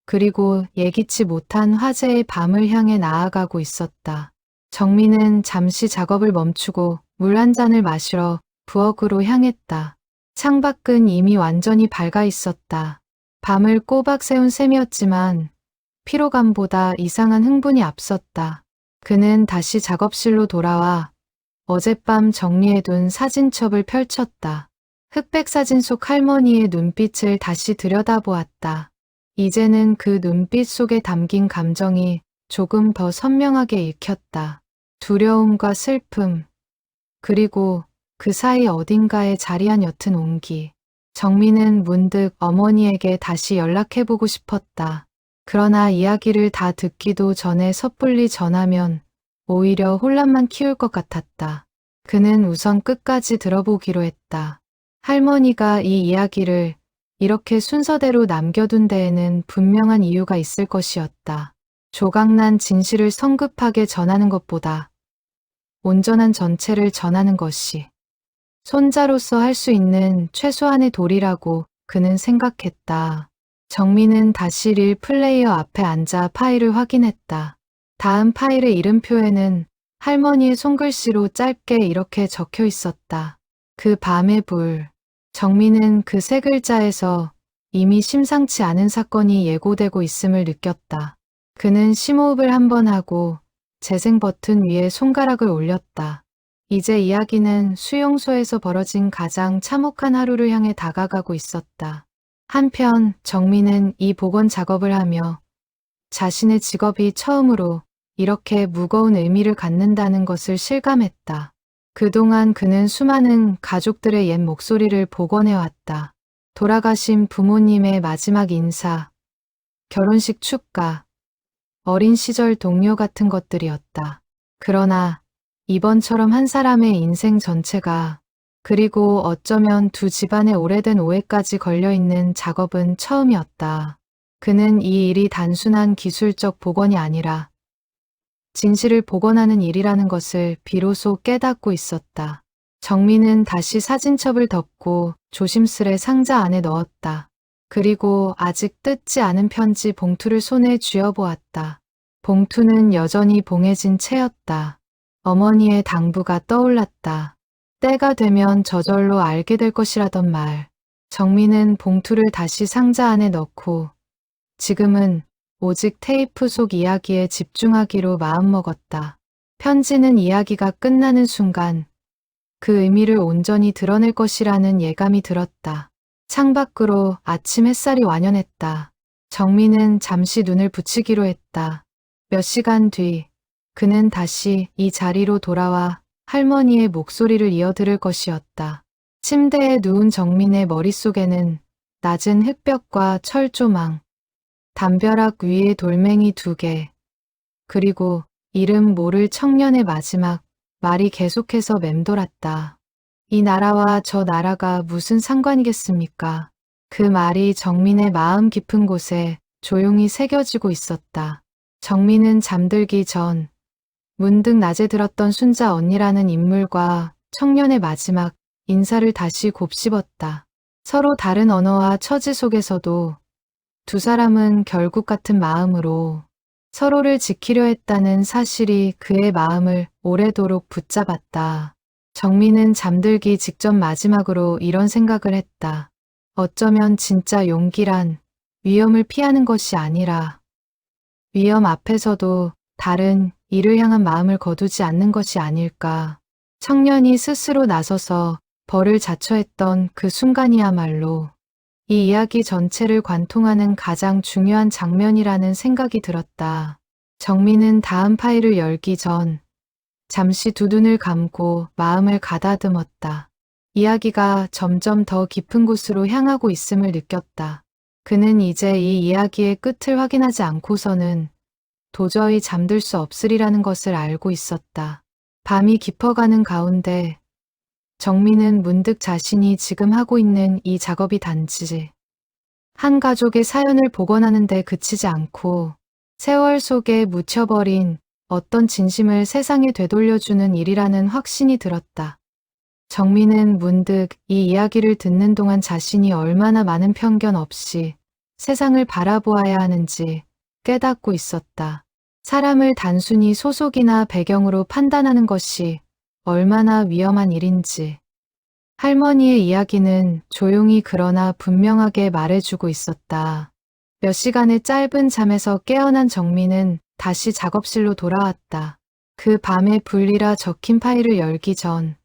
그리고 예기치 못한 화재의 밤을 향해 나아가고 있었다. 정민은 잠시 작업을 멈추고 물 한 잔을 마시러 부엌으로 향했다. 창밖은 이미 완전히 밝아 있었다. 밤을 꼬박 새운 셈이었지만 피로감보다 이상한 흥분이 앞섰다. 그는 다시 작업실로 돌아와 어젯밤 정리해둔 사진첩을 펼쳤다. 흑백 사진 속 할머니의 눈빛을 다시 들여다보았다. 이제는 그 눈빛 속에 담긴 감정이 조금 더 선명하게 읽혔다. 두려움과 슬픔, 그리고 그 사이 어딘가에 자리한 옅은 온기. 정민은 문득 어머니에게 다시 연락해보고 싶었다. 그러나 이야기를 다 듣기도 전에 섣불리 전하면 오히려 혼란만 키울 것 같았다. 그는 우선 끝까지 들어보기로 했다. 할머니가 이 이야기를 이렇게 순서대로 남겨둔 데에는 분명한 이유가 있을 것이었다. 조각난 진실을 성급하게 전하는 것보다 온전한 전체를 전하는 것이 손자로서 할 수 있는 최소한의 도리라고 그는 생각했다. 정민은 다시 릴 플레이어 앞에 앉아 파일을 확인했다. 다음 파일의 이름표에는 할머니의 손글씨로 짧게 이렇게 적혀 있었다. 그 밤의 불. 정민은 그 세 글자에서 이미 심상치 않은 사건이 예고되고 있음을 느꼈다. 그는 심호흡을 한번 하고 재생 버튼 위에 손가락을 올렸다. 이제 이야기는 수용소에서 벌어진 가장 참혹한 하루를 향해 다가가고 있었다. 한편 정민은 이 복원 작업을 하며 자신의 직업이 처음으로 이렇게 무거운 의미를 갖는다는 것을 실감했다. 그동안 그는 수많은 가족들의 옛 목소리를 복원해왔다. 돌아가신 부모님의 마지막 인사, 결혼식 축가, 어린 시절 동료 같은 것들이었다. 그러나 이번처럼 한 사람의 인생 전체가, 그리고 어쩌면 두 집안의 오래된 오해까지 걸려있는 작업은 처음이었다. 그는 이 일이 단순한 기술적 복원이 아니라 진실을 복원하는 일이라는 것을 비로소 깨닫고 있었다. 정민은 다시 사진첩을 덮고 조심스레 상자 안에 넣었다. 그리고 아직 뜯지 않은 편지 봉투를 손에 쥐어보았다. 봉투는 여전히 봉해진 채였다. 어머니의 당부가 떠올랐다. 때가 되면 저절로 알게 될 것이라던 말. 정민은 봉투를 다시 상자 안에 넣고 지금은 오직 테이프 속 이야기에 집중하기로 마음먹었다. 편지는 이야기가 끝나는 순간 그 의미를 온전히 드러낼 것이라는 예감이 들었다. 창밖으로 아침 햇살이 완연했다. 정민은 잠시 눈을 붙이기로 했다. 몇 시간 뒤 그는 다시 이 자리로 돌아와 할머니의 목소리를 이어들을 것이었다. 침대에 누운 정민의 머릿속에는 낮은 흙벽과 철조망, 담벼락 위에 돌멩이 2개, 그리고 이름 모를 청년의 마지막 말이 계속해서 맴돌았다. 이 나라와 저 나라가 무슨 상관이겠습니까? 그 말이 정민의 마음 깊은 곳에 조용히 새겨지고 있었다. 정민은 잠들기 전 문득 낮에 들었던 순자 언니라는 인물과 청년의 마지막 인사를 다시 곱씹었다. 서로 다른 언어와 처지 속에서도 두 사람은 결국 같은 마음으로 서로를 지키려 했다는 사실이 그의 마음을 오래도록 붙잡았다. 정민은 잠들기 직전 마지막으로 이런 생각을 했다. 어쩌면 진짜 용기란 위험을 피하는 것이 아니라 위험 앞에서도 다른 이를 향한 마음을 거두지 않는 것이 아닐까. 청년이 스스로 나서서 벌을 자처했던 그 순간이야말로 이 이야기 전체를 관통하는 가장 중요한 장면이라는 생각이 들었다. 정민은 다음 파일을 열기 전 잠시 두 눈을 감고 마음을 가다듬었다. 이야기가 점점 더 깊은 곳으로 향하고 있음을 느꼈다. 그는 이제 이 이야기의 끝을 확인하지 않고서는 도저히 잠들 수 없으리라는 것을 알고 있었다. 밤이 깊어가는 가운데 정민은 문득 자신이 지금 하고 있는 이 작업이 단지 한 가족의 사연을 복원하는 데 그치지 않고 세월 속에 묻혀버린 어떤 진심을 세상에 되돌려주는 일이라는 확신이 들었다. 정민은 문득 이 이야기를 듣는 동안 자신이 얼마나 많은 편견 없이 세상을 바라보아야 하는지 깨닫고 있었다. 사람을 단순히 소속이나 배경으로 판단하는 것이 얼마나 위험한 일인지. 할머니의 이야기는 조용히 그러나 분명하게 말해주고 있었다. 몇 시간의 짧은 잠에서 깨어난 정민은 다시 작업실로 돌아왔다. 그 밤에 분리라 적힌 파일을 열기 전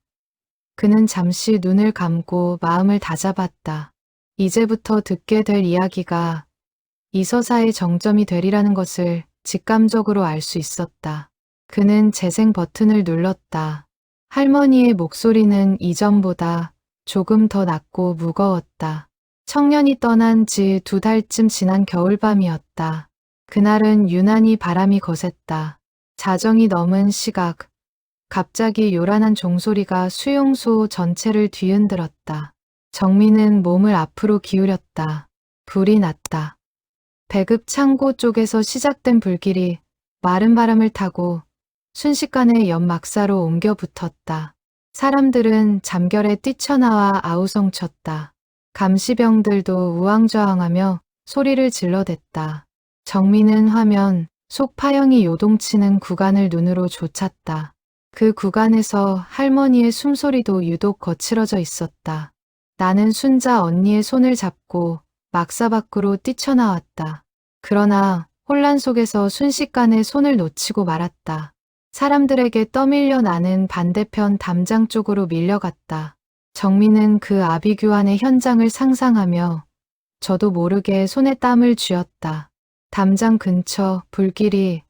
그는 잠시 눈을 감고 마음을 다잡았다. 이제부터 듣게 될 이야기가 이 서사의 정점이 되리라는 것을 직감적으로 알 수 있었다. 그는 재생 버튼을 눌렀다. 할머니의 목소리는 이전보다 조금 더 낮고 무거웠다. 청년이 떠난 지 2달쯤 지난 겨울밤이었다. 그날은 유난히 바람이 거셌다. 자정이 넘은 시각, 갑자기 요란한 종소리가 수용소 전체를 뒤흔들었다. 정민은 몸을 앞으로 기울였다. 불이 났다. 배급 창고 쪽에서 시작된 불길이 마른 바람을 타고 순식간에 옆 막사로 옮겨 붙었다. 사람들은 잠결에 뛰쳐나와 아우성쳤다. 감시병들도 우왕좌왕하며 소리를 질러댔다. 정민은 화면 속 파형이 요동치는 구간을 눈으로 쫓았다. 그 구간에서 할머니의 숨소리도 유독 거칠어져 있었다. 나는 순자 언니의 손을 잡고 막사 밖으로 뛰쳐나왔다. 그러나 혼란 속에서 순식간에 손을 놓치고 말았다. 사람들에게 떠밀려 나는 반대편 담장 쪽으로 밀려갔다. 정민은 그 아비규환의 현장을 상상하며 저도 모르게 손에 땀을 쥐었다. 담장 근처 불길이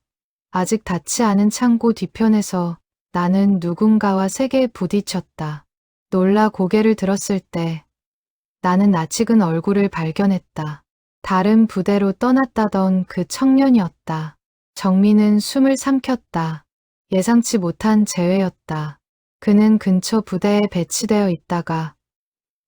아직 닿지 않은 창고 뒤편에서 나는 누군가와 세게 부딪혔다. 놀라 고개를 들었을 때 나는 낯익은 얼굴을 발견했다. 다른 부대로 떠났다던 그 청년이었다. 정민은 숨을 삼켰다. 예상치 못한 재회였다. 그는 근처 부대에 배치되어 있다가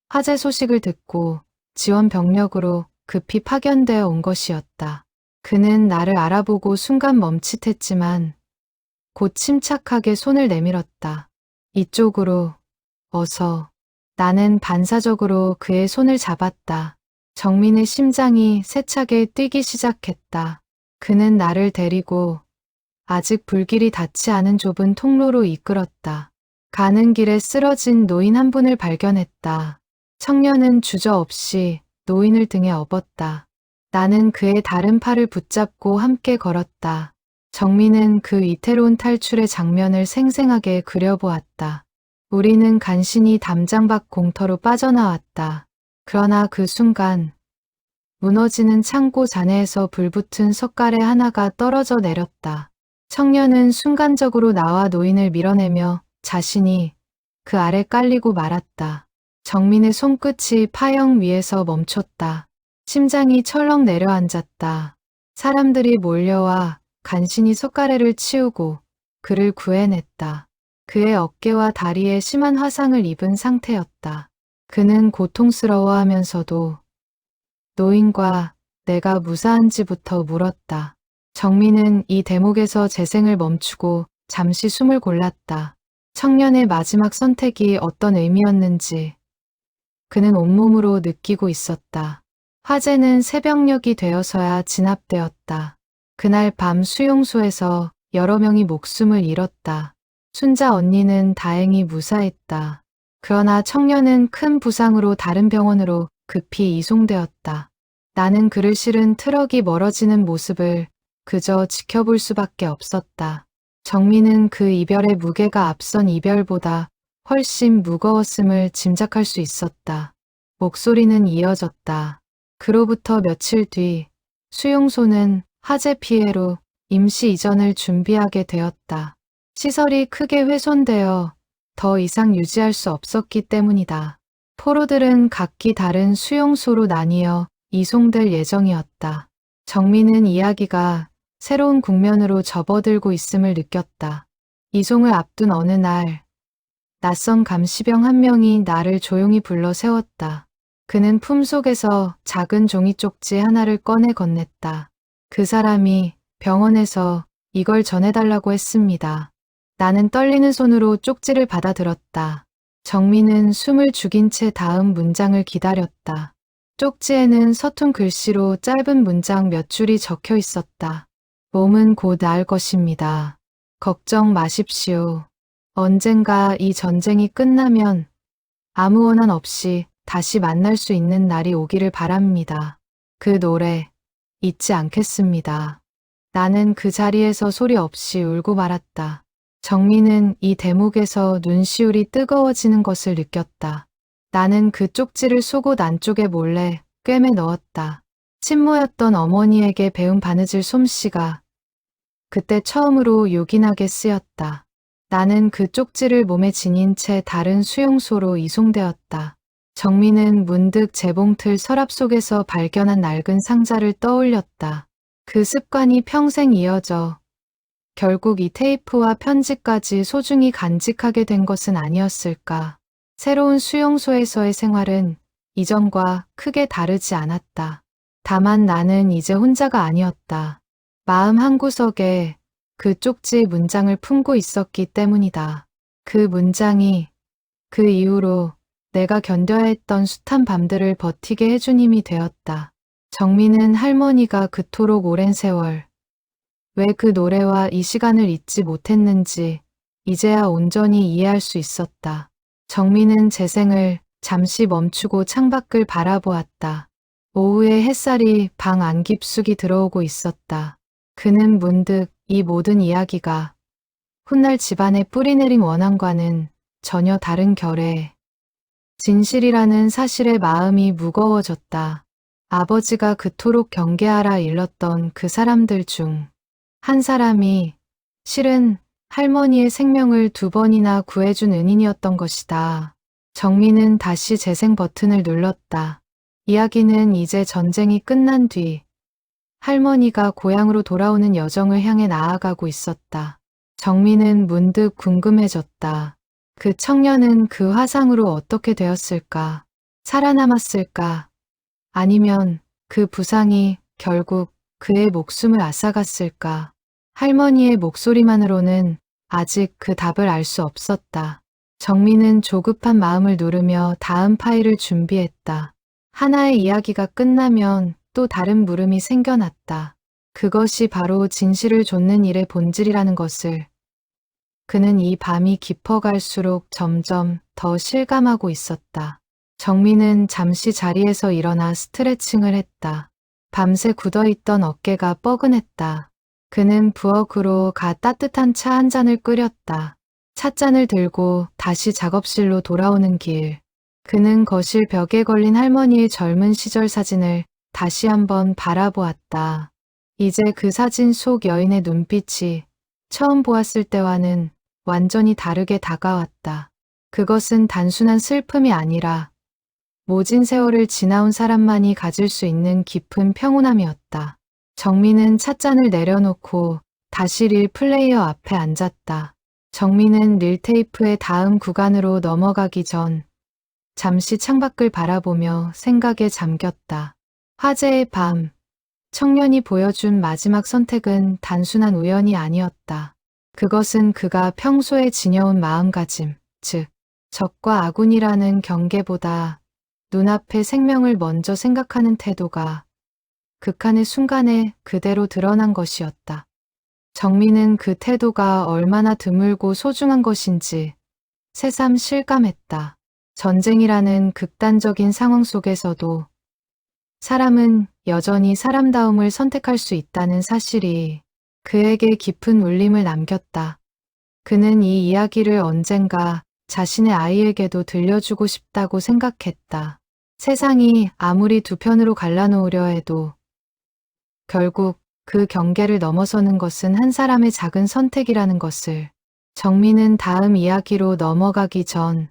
화재 소식을 듣고 지원 병력으로 급히 파견되어 온 것이었다. 그는 나를 알아보고 순간 멈칫했지만 곧 침착하게 손을 내밀었다. 이쪽으로, 어서. 나는 반사적으로 그의 손을 잡았다. 정민의 심장이 세차게 뛰기 시작했다. 그는 나를 데리고 아직 불길이 닿지 않은 좁은 통로로 이끌었다. 가는 길에 쓰러진 노인 한 분을 발견했다. 청년은 주저없이 노인을 등에 업었다. 나는 그의 다른 팔을 붙잡고 함께 걸었다. 정민은 그 위태로운 탈출의 장면을 생생하게 그려보았다. 우리는 간신히 담장 밖 공터로 빠져나왔다. 그러나 그 순간 무너지는 창고 잔해에서 불붙은 석가래 하나가 떨어져 내렸다. 청년은 순간적으로 나와 노인을 밀어내며 자신이 그 아래 깔리고 말았다. 정민의 손끝이 파형 위에서 멈췄다. 심장이 철렁 내려앉았다. 사람들이 몰려와 간신히 석가래를 치우고 그를 구해냈다. 그의 어깨와 다리에 심한 화상을 입은 상태였다. 그는 고통스러워하면서도 노인과 내가 무사한지부터 물었다. 정민은 이 대목에서 재생을 멈추고 잠시 숨을 골랐다. 청년의 마지막 선택이 어떤 의미였는지 그는 온몸으로 느끼고 있었다. 화재는 새벽녘이 되어서야 진압되었다. 그날 밤 수용소에서 여러 명이 목숨을 잃었다. 순자 언니는 다행히 무사했다. 그러나 청년은 큰 부상으로 다른 병원으로 급히 이송되었다. 나는 그를 실은 트럭이 멀어지는 모습을 그저 지켜볼 수밖에 없었다. 정민은 그 이별의 무게가 앞선 이별보다 훨씬 무거웠음을 짐작할 수 있었다. 목소리는 이어졌다. 그로부터 며칠 뒤 수용소는 화재 피해로 임시 이전을 준비하게 되었다. 시설이 크게 훼손되어 더 이상 유지할 수 없었기 때문이다. 포로들은 각기 다른 수용소로 나뉘어 이송될 예정이었다. 정민은 이야기가 새로운 국면으로 접어들고 있음을 느꼈다. 이송을 앞둔 어느 날 낯선 감시병 한 명이 나를 조용히 불러 세웠다. 그는 품속에서 작은 종이 쪽지 하나를 꺼내 건넸다. 그 사람이 병원에서 이걸 전해달라고 했습니다. 나는 떨리는 손으로 쪽지를 받아들었다. 정민은 숨을 죽인 채 다음 문장을 기다렸다. 쪽지에는 서툰 글씨로 짧은 문장 몇 줄이 적혀 있었다. 몸은 곧 나을 것입니다. 걱정 마십시오. 언젠가 이 전쟁이 끝나면 아무 원한 없이 다시 만날 수 있는 날이 오기를 바랍니다. 그 노래 잊지 않겠습니다. 나는 그 자리에서 소리 없이 울고 말았다. 정민은 이 대목에서 눈시울이 뜨거워지는 것을 느꼈다. 나는 그 쪽지를 속옷 안쪽에 몰래 꿰매 넣었다. 친모였던 어머니에게 배운 바느질 솜씨가 그때 처음으로 요긴하게 쓰였다. 나는 그 쪽지를 몸에 지닌 채 다른 수용소로 이송되었다. 정민은 문득 재봉틀 서랍 속에서 발견한 낡은 상자를 떠올렸다. 그 습관이 평생 이어져 결국 이 테이프와 편지까지 소중히 간직하게 된 것은 아니었을까. 새로운 수용소에서의 생활은 이전과 크게 다르지 않았다. 다만 나는 이제 혼자가 아니었다. 마음 한구석에 그 쪽지의 문장을 품고 있었기 때문이다. 그 문장이 그 이후로 내가 견뎌야 했던 숱한 밤들을 버티게 해준 힘이 되었다. 정민은 할머니가 그토록 오랜 세월 왜 그 노래와 이 시간을 잊지 못했는지 이제야 온전히 이해할 수 있었다. 정민은 재생을 잠시 멈추고 창밖을 바라보았다. 오후에 햇살이 방 안 깊숙이 들어오고 있었다. 그는 문득 이 모든 이야기가 훗날 집안에 뿌리내린 원한과는 전혀 다른 결의 진실이라는 사실에 마음이 무거워졌다. 아버지가 그토록 경계하라 일렀던 그 사람들 중 한 사람이 실은 할머니의 생명을 2번이나 구해준 은인이었던 것이다. 정민은 다시 재생 버튼을 눌렀다. 이야기는 이제 전쟁이 끝난 뒤 할머니가 고향으로 돌아오는 여정을 향해 나아가고 있었다. 정민은 문득 궁금해졌다. 그 청년은 그 화상으로 어떻게 되었을까? 살아남았을까? 아니면 그 부상이 결국 그의 목숨을 앗아갔을까? 할머니의 목소리만으로는 아직 그 답을 알 수 없었다. 정민은 조급한 마음을 누르며 다음 파일을 준비했다. 하나의 이야기가 끝나면 또 다른 물음이 생겨났다. 그것이 바로 진실을 좇는 일의 본질이라는 것을 그는 이 밤이 깊어갈수록 점점 더 실감하고 있었다. 정민은 잠시 자리에서 일어나 스트레칭을 했다. 밤새 굳어있던 어깨가 뻐근했다. 그는 부엌으로 가 따뜻한 차 한 잔을 끓였다. 찻잔을 들고 다시 작업실로 돌아오는 길. 그는 거실 벽에 걸린 할머니의 젊은 시절 사진을 다시 한번 바라보았다. 이제 그 사진 속 여인의 눈빛이 처음 보았을 때와는 완전히 다르게 다가왔다. 그것은 단순한 슬픔이 아니라 모진 세월을 지나온 사람만이 가질 수 있는 깊은 평온함이었다. 정민은 찻잔을 내려놓고 다시 릴 플레이어 앞에 앉았다. 정민은 릴 테이프의 다음 구간으로 넘어가기 전 잠시 창밖을 바라보며 생각에 잠겼다. 화재의 밤, 청년이 보여준 마지막 선택은 단순한 우연이 아니었다. 그것은 그가 평소에 지녀온 마음가짐, 즉 적과 아군이라는 경계보다 눈앞의 생명을 먼저 생각하는 태도가 극한의 순간에 그대로 드러난 것이었다. 정민은 그 태도가 얼마나 드물고 소중한 것인지 새삼 실감했다. 전쟁이라는 극단적인 상황 속에서도 사람은 여전히 사람다움을 선택할 수 있다는 사실이 그에게 깊은 울림을 남겼다. 그는 이 이야기를 언젠가 자신의 아이에게도 들려주고 싶다고 생각했다. 세상이 아무리 두 편으로 갈라놓으려 해도 결국 그 경계를 넘어서는 것은 한 사람의 작은 선택이라는 것을 정민은 다음 이야기로 넘어가기 전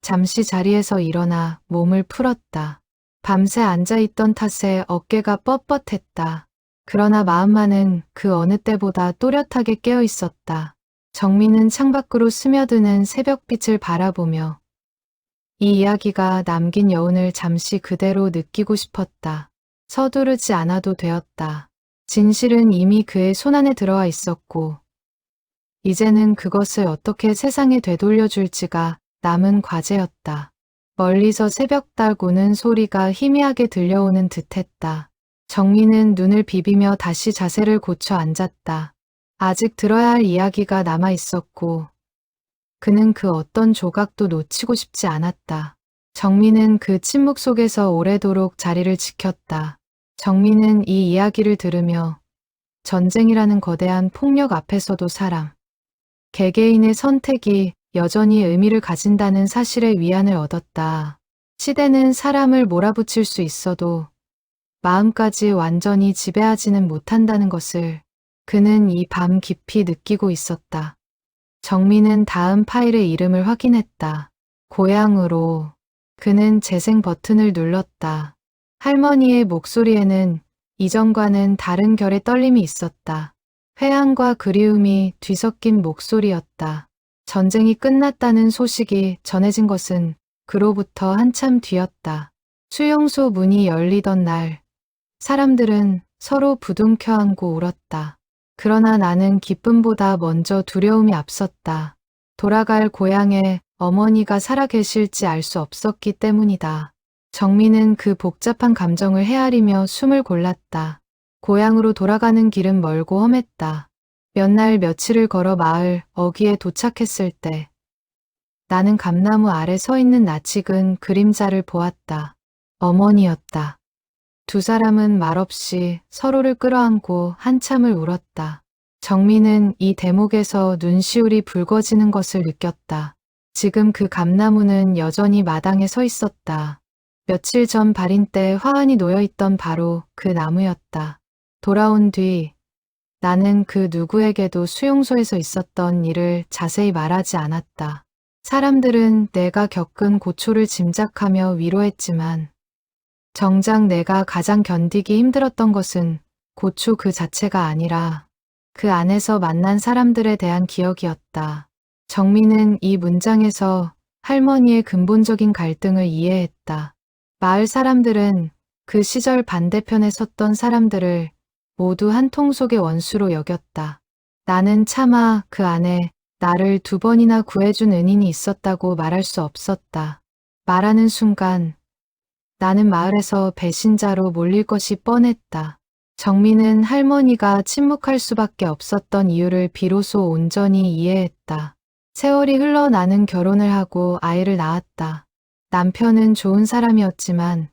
잠시 자리에서 일어나 몸을 풀었다. 밤새 앉아있던 탓에 어깨가 뻣뻣했다. 그러나 마음만은 그 어느 때보다 또렷하게 깨어 있었다. 정민은 창밖으로 스며드는 새벽빛을 바라보며 이 이야기가 남긴 여운을 잠시 그대로 느끼고 싶었다. 서두르지 않아도 되었다. 진실은 이미 그의 손안에 들어와 있었고 이제는 그것을 어떻게 세상에 되돌려줄지가 남은 과제였다. 멀리서 새벽달 우는 소리가 희미하게 들려오는 듯했다. 정민은 눈을 비비며 다시 자세를 고쳐 앉았다. 아직 들어야 할 이야기가 남아 있었고 그는 그 어떤 조각도 놓치고 싶지 않았다. 정민은 그 침묵 속에서 오래도록 자리를 지켰다. 정민은 이 이야기를 들으며 전쟁이라는 거대한 폭력 앞에서도 사람, 개개인의 선택이 여전히 의미를 가진다는 사실에 위안을 얻었다. 시대는 사람을 몰아붙일 수 있어도 마음까지 완전히 지배하지는 못한다는 것을 그는 이 밤 깊이 느끼고 있었다. 정민은 다음 파일의 이름을 확인했다. 고향으로. 그는 재생 버튼을 눌렀다. 할머니의 목소리에는 이전과는 다른 결의 떨림이 있었다. 회한과 그리움이 뒤섞인 목소리였다. 전쟁이 끝났다는 소식이 전해진 것은 그로부터 한참 뒤였다. 수용소 문이 열리던 날, 사람들은 서로 부둥켜 안고 울었다. 그러나 나는 기쁨보다 먼저 두려움이 앞섰다. 돌아갈 고향에 어머니가 살아계실지 알 수 없었기 때문이다. 정민은 그 복잡한 감정을 헤아리며 숨을 골랐다. 고향으로 돌아가는 길은 멀고 험했다. 몇 날 며칠을 걸어 마을 어귀에 도착했을 때 나는 감나무 아래 서 있는 낯익은 그림자를 보았다. 어머니였다. 두 사람은 말없이 서로를 끌어안고 한참을 울었다. 정민은 이 대목에서 눈시울이 붉어지는 것을 느꼈다. 지금 그 감나무는 여전히 마당에 서 있었다. 며칠 전 발인 때 화환이 놓여있던 바로 그 나무였다. 돌아온 뒤 나는 그 누구에게도 수용소에서 있었던 일을 자세히 말하지 않았다. 사람들은 내가 겪은 고초를 짐작하며 위로했지만 정작 내가 가장 견디기 힘들었던 것은 고초 그 자체가 아니라 그 안에서 만난 사람들에 대한 기억이었다. 정민은 이 문장에서 할머니의 근본적인 갈등을 이해했다. 마을 사람들은 그 시절 반대편에 섰던 사람들을 모두 한 통 속의 원수로 여겼다. 나는 차마 그 안에 나를 2번이나 구해준 은인이 있었다고 말할 수 없었다. 말하는 순간 나는 마을에서 배신자로 몰릴 것이 뻔했다. 정민은 할머니가 침묵할 수밖에 없었던 이유를 비로소 온전히 이해했다. 세월이 흘러 나는 결혼을 하고 아이를 낳았다. 남편은 좋은 사람이었지만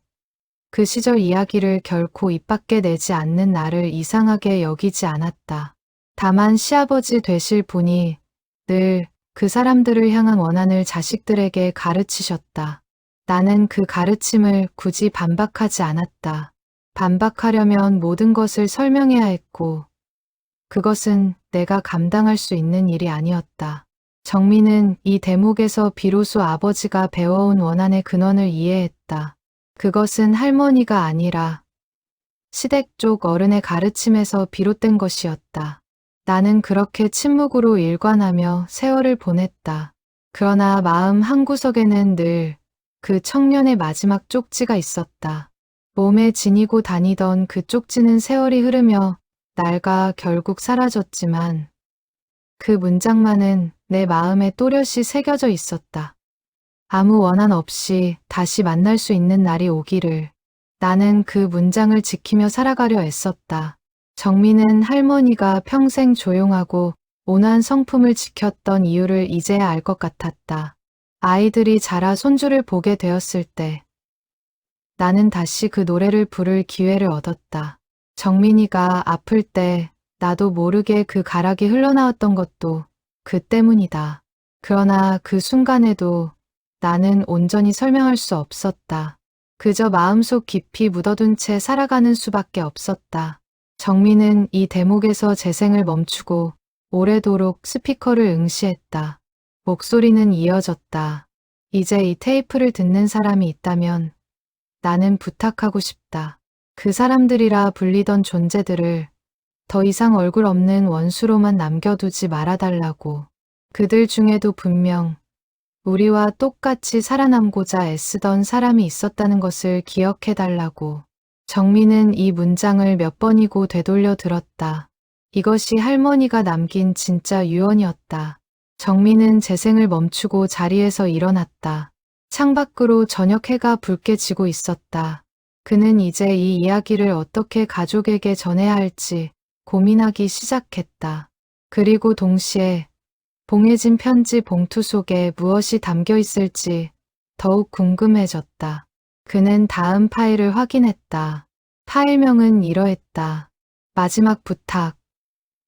그 시절 이야기를 결코 입 밖에 내지 않는 나를 이상하게 여기지 않았다. 다만 시아버지 되실 분이 늘 그 사람들을 향한 원한을 자식들에게 가르치셨다. 나는 그 가르침을 굳이 반박하지 않았다. 반박하려면 모든 것을 설명해야 했고 그것은 내가 감당할 수 있는 일이 아니었다. 정민은 이 대목에서 비로소 아버지가 배워온 원한의 근원을 이해했다. 그것은 할머니가 아니라 시댁 쪽 어른의 가르침에서 비롯된 것이었다. 나는 그렇게 침묵으로 일관하며 세월을 보냈다. 그러나 마음 한구석에는 늘 그 청년의 마지막 쪽지가 있었다. 몸에 지니고 다니던 그 쪽지는 세월이 흐르며 낡아 결국 사라졌지만 그 문장만은 내 마음에 또렷이 새겨져 있었다. 아무 원한 없이 다시 만날 수 있는 날이 오기를. 나는 그 문장을 지키며 살아가려 애썼다. 정민은 할머니가 평생 조용하고 온화한 성품을 지켰던 이유를 이제야 알 것 같았다. 아이들이 자라 손주를 보게 되었을 때 나는 다시 그 노래를 부를 기회를 얻었다. 정민이가 아플 때 나도 모르게 그 가락이 흘러나왔던 것도 그 때문이다. 그러나 그 순간에도 나는 온전히 설명할 수 없었다. 그저 마음속 깊이 묻어둔 채 살아가는 수밖에 없었다. 정민은 이 대목에서 재생을 멈추고 오래도록 스피커를 응시했다. 목소리는 이어졌다. 이제 이 테이프를 듣는 사람이 있다면 나는 부탁하고 싶다. 그 사람들이라 불리던 존재들을 더 이상 얼굴 없는 원수로만 남겨두지 말아달라고. 그들 중에도 분명 우리와 똑같이 살아남고자 애쓰던 사람이 있었다는 것을 기억해달라고. 정민은 이 문장을 몇 번이고 되돌려 들었다. 이것이 할머니가 남긴 진짜 유언이었다. 정민은 재생을 멈추고 자리에서 일어났다. 창밖으로 저녁 해가 붉게 지고 있었다. 그는 이제 이 이야기를 어떻게 가족에게 전해야 할지 고민하기 시작했다. 그리고 동시에 봉해진 편지 봉투 속에 무엇이 담겨 있을지 더욱 궁금해졌다. 그는 다음 파일을 확인했다. 파일명은 이러했다. 마지막 부탁.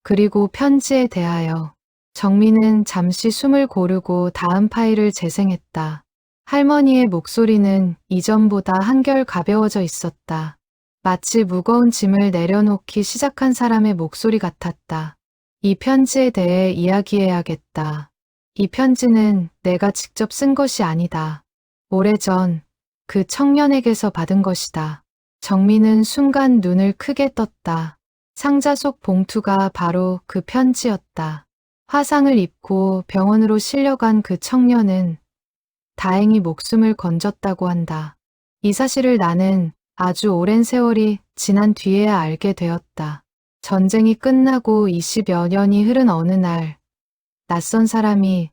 그리고 편지에 대하여. 정민은 잠시 숨을 고르고 다음 파일을 재생했다. 할머니의 목소리는 이전보다 한결 가벼워져 있었다. 마치 무거운 짐을 내려놓기 시작한 사람의 목소리 같았다. 이 편지에 대해 이야기해야겠다. 이 편지는 내가 직접 쓴 것이 아니다. 오래전 그 청년에게서 받은 것이다. 정민은 순간 눈을 크게 떴다. 상자 속 봉투가 바로 그 편지였다. 화상을 입고 병원으로 실려간 그 청년은 다행히 목숨을 건졌다고 한다. 이 사실을 나는 아주 오랜 세월이 지난 뒤에야 알게 되었다. 전쟁이 끝나고 20여 년이 흐른 어느 날, 낯선 사람이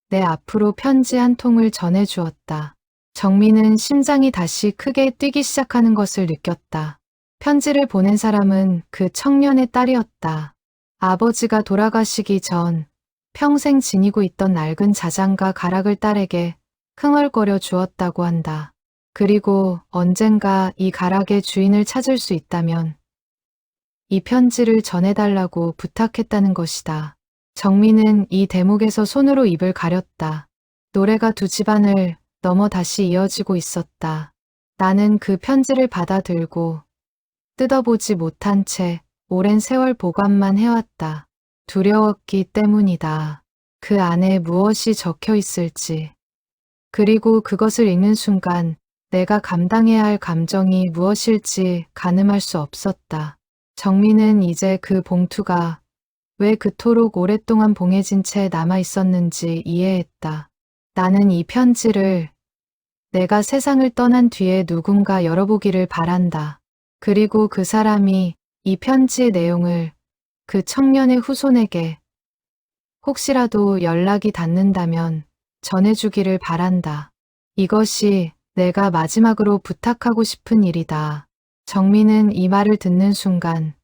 내 앞으로 편지 한 통을 전해주었다. 정민은 심장이 다시 크게 뛰기 시작하는 것을 느꼈다. 편지를 보낸 사람은 그 청년의 딸이었다. 아버지가 돌아가시기 전 평생 지니고 있던 낡은 자장가 가락을 딸에게 흥얼거려 주었다고 한다. 그리고 언젠가 이 가락의 주인을 찾을 수 있다면 이 편지를 전해달라고 부탁했다는 것이다. 정민은 이 대목에서 손으로 입을 가렸다. 노래가 두 집안을 넘어 다시 이어지고 있었다. 나는 그 편지를 받아들고 뜯어보지 못한 채 오랜 세월 보관만 해왔다. 두려웠기 때문이다. 그 안에 무엇이 적혀 있을지. 그리고 그것을 읽는 순간 내가 감당해야 할 감정이 무엇일지 가늠할 수 없었다. 정민은 이제 그 봉투가 왜 그토록 오랫동안 봉해진 채 남아 있었는지 이해했다. 나는 이 편지를 내가 세상을 떠난 뒤에 누군가 열어보기를 바란다. 그리고 그 사람이 이 편지의 내용을 그 청년의 후손에게 혹시라도 연락이 닿는다면 전해주기를 바란다. 이것이 내가 마지막으로 부탁하고 싶은 일이다. 정민은 이 말을 듣는 순간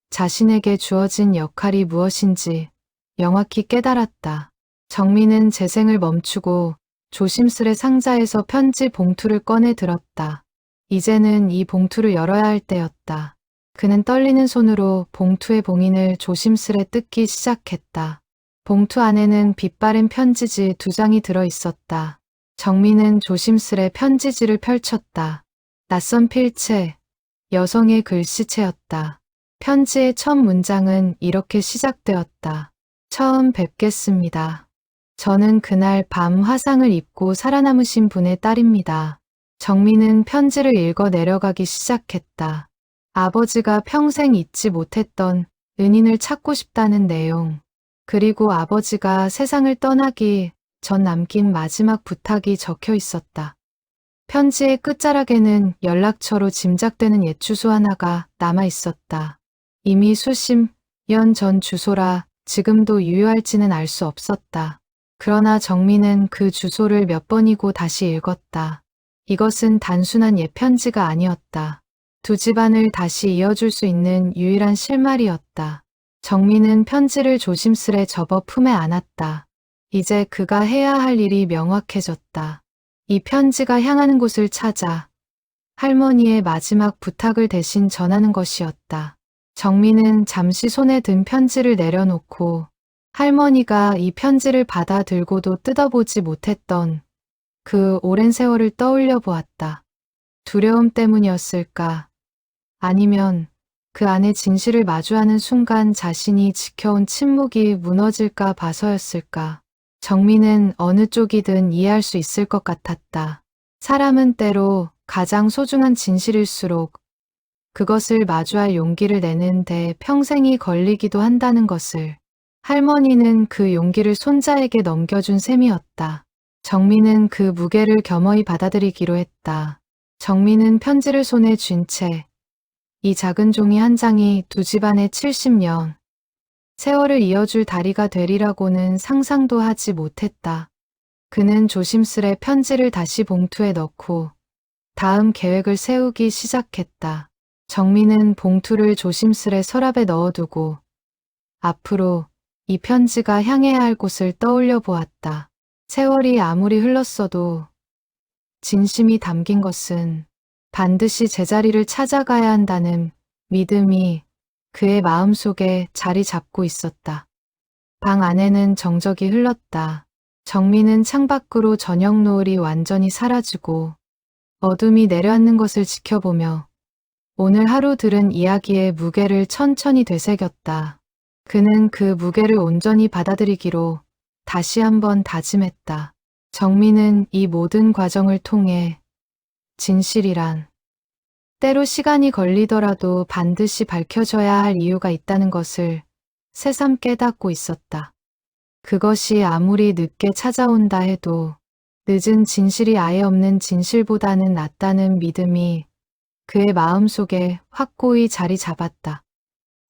자신에게 주어진 역할이 무엇인지 명확히 깨달았다. 정민은 재생을 멈추고 조심스레 상자에서 편지 봉투를 꺼내 들었다. 이제는 이 봉투를 열어야 할 때였다. 그는 떨리는 손으로 봉투의 봉인을 조심스레 뜯기 시작했다. 봉투 안에는 빛바랜 편지지 2장이 들어 있었다. 정민은 조심스레 편지지를 펼쳤다. 낯선 필체, 여성의 글씨체였다. 편지의 첫 문장은 이렇게 시작되었다. 처음 뵙겠습니다. 저는 그날 밤 화상을 입고 살아남으신 분의 딸입니다. 정민은 편지를 읽어 내려가기 시작했다. 아버지가 평생 잊지 못했던 은인을 찾고 싶다는 내용, 그리고 아버지가 세상을 떠나기 전 남긴 마지막 부탁이 적혀 있었다. 편지의 끝자락에는 연락처로 짐작되는 옛 주소 하나가 남아 있었다. 이미 수십 년 전 주소라 지금도 유효할지는 알 수 없었다. 그러나 정민은 그 주소를 몇 번이고 다시 읽었다. 이것은 단순한 옛 편지가 아니었다. 두 집안을 다시 이어줄 수 있는 유일한 실마리였다. 정민은 편지를 조심스레 접어 품에 안았다. 이제 그가 해야 할 일이 명확해졌다. 이 편지가 향하는 곳을 찾아 할머니의 마지막 부탁을 대신 전하는 것이었다. 정민은 잠시 손에 든 편지를 내려놓고 할머니가 이 편지를 받아 들고도 뜯어보지 못했던 그 오랜 세월을 떠올려 보았다. 두려움 때문이었을까? 아니면 그 안의 진실을 마주하는 순간 자신이 지켜온 침묵이 무너질까 봐서였을까? 정민은 어느 쪽이든 이해할 수 있을 것 같았다. 사람은 때로 가장 소중한 진실일수록 그것을 마주할 용기를 내는데 평생이 걸리기도 한다는 것을 할머니는 그 용기를 손자에게 넘겨준 셈이었다. 정민은 그 무게를 겸허히 받아들이기로 했다. 정민은 편지를 손에 쥔 채 이 작은 종이 한 장이 두 집안의 70년 세월을 이어줄 다리가 되리라고는 상상도 하지 못했다. 그는 조심스레 편지를 다시 봉투에 넣고 다음 계획을 세우기 시작했다. 정민은 봉투를 조심스레 서랍에 넣어두고 앞으로 이 편지가 향해야 할 곳을 떠올려 보았다. 세월이 아무리 흘렀어도 진심이 담긴 것은 반드시 제자리를 찾아가야 한다는 믿음이 그의 마음속에 자리 잡고 있었다. 방 안에는 정적이 흘렀다. 정민은 창밖으로 저녁 노을이 완전히 사라지고 어둠이 내려앉는 것을 지켜보며 오늘 하루 들은 이야기의 무게를 천천히 되새겼다. 그는 그 무게를 온전히 받아들이기로 다시 한번 다짐했다. 정민은 이 모든 과정을 통해 진실이란 때로 시간이 걸리더라도 반드시 밝혀져야 할 이유가 있다는 것을 새삼 깨닫고 있었다. 그것이 아무리 늦게 찾아온다 해도 늦은 진실이 아예 없는 진실보다는 낫다는 믿음이 그의 마음속에 확고히 자리 잡았다.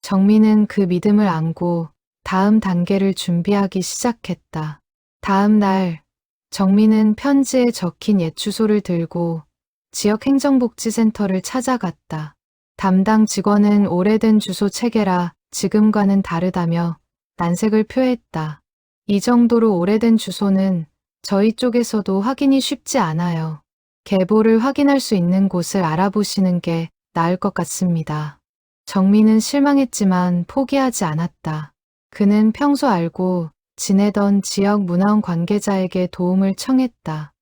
정민은 그 믿음을 안고 다음 단계를 준비하기 시작했다. 다음 날 정민은 편지에 적힌 옛 주소를 들고 지역 행정복지센터를 찾아갔다. 담당 직원은 오래된 주소 체계라 지금과는 다르다며 난색을 표했다. 이 정도로 오래된 주소는 저희 쪽에서도 확인이 쉽지 않아요. 계보를 확인할 수 있는 곳을 알아보시는 게 나을 것 같습니다. 정민은 실망했지만 포기하지 않았다. 그는 평소 알고 지내던 지역 문화원 관계자에게 도움을 청했다.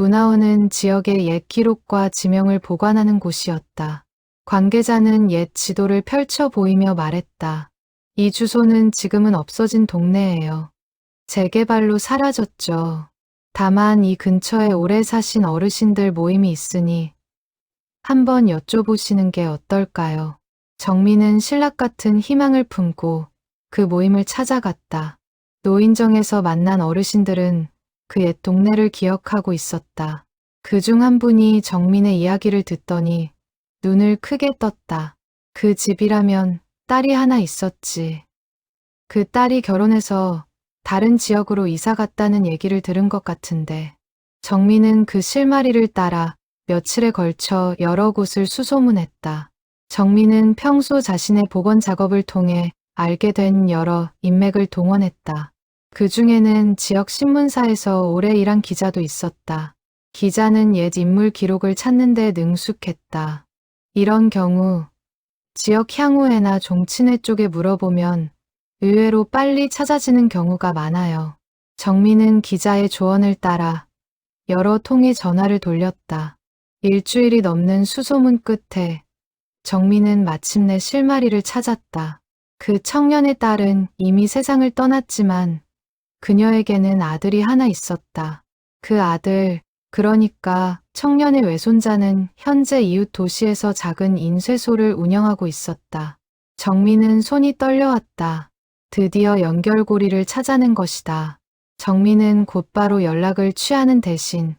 문화원은 지역의 옛 기록과 지명을 보관하는 곳이었다. 관계자는 옛 지도를 펼쳐 보이며 말했다. 이 주소는 지금은 없어진 동네예요. 재개발로 사라졌죠. 다만 이 근처에 오래 사신 어르신들 모임이 있으니 한번 여쭤보시는 게 어떨까요? 정민은 신락 같은 희망을 품고 그 모임을 찾아갔다. 노인정에서 만난 어르신들은 그 옛 동네를 기억하고 있었다. 그중 한 분이 정민의 이야기를 듣더니 눈을 크게 떴다. 그 집이라면 딸이 하나 있었지. 그 딸이 결혼해서 다른 지역으로 이사 갔다는 얘기를 들은 것 같은데 정민은 그 실마리를 따라 며칠에 걸쳐 여러 곳을 수소문했다. 정민은 평소 자신의 복원 작업을 통해 알게 된 여러 인맥을 동원했다. 그 중에는 지역 신문사에서 오래 일한 기자도 있었다. 기자는 옛 인물 기록을 찾는 데 능숙했다. 이런 경우 지역 향후회나 종친회 쪽에 물어보면 의외로 빨리 찾아지는 경우가 많아요. 정민은 기자의 조언을 따라 여러 통의 전화를 돌렸다. 일주일이 넘는 수소문 끝에 정민은 마침내 실마리를 찾았다. 그 청년의 딸은 이미 세상을 떠났지만 그녀에게는 아들이 하나 있었다. 그 아들, 그러니까 청년의 외손자는 현재 이웃 도시에서 작은 인쇄소를 운영하고 있었다. 정민은 손이 떨려왔다. 드디어 연결고리를 찾아낸 것이다. 정민은 곧바로 연락을 취하는 대신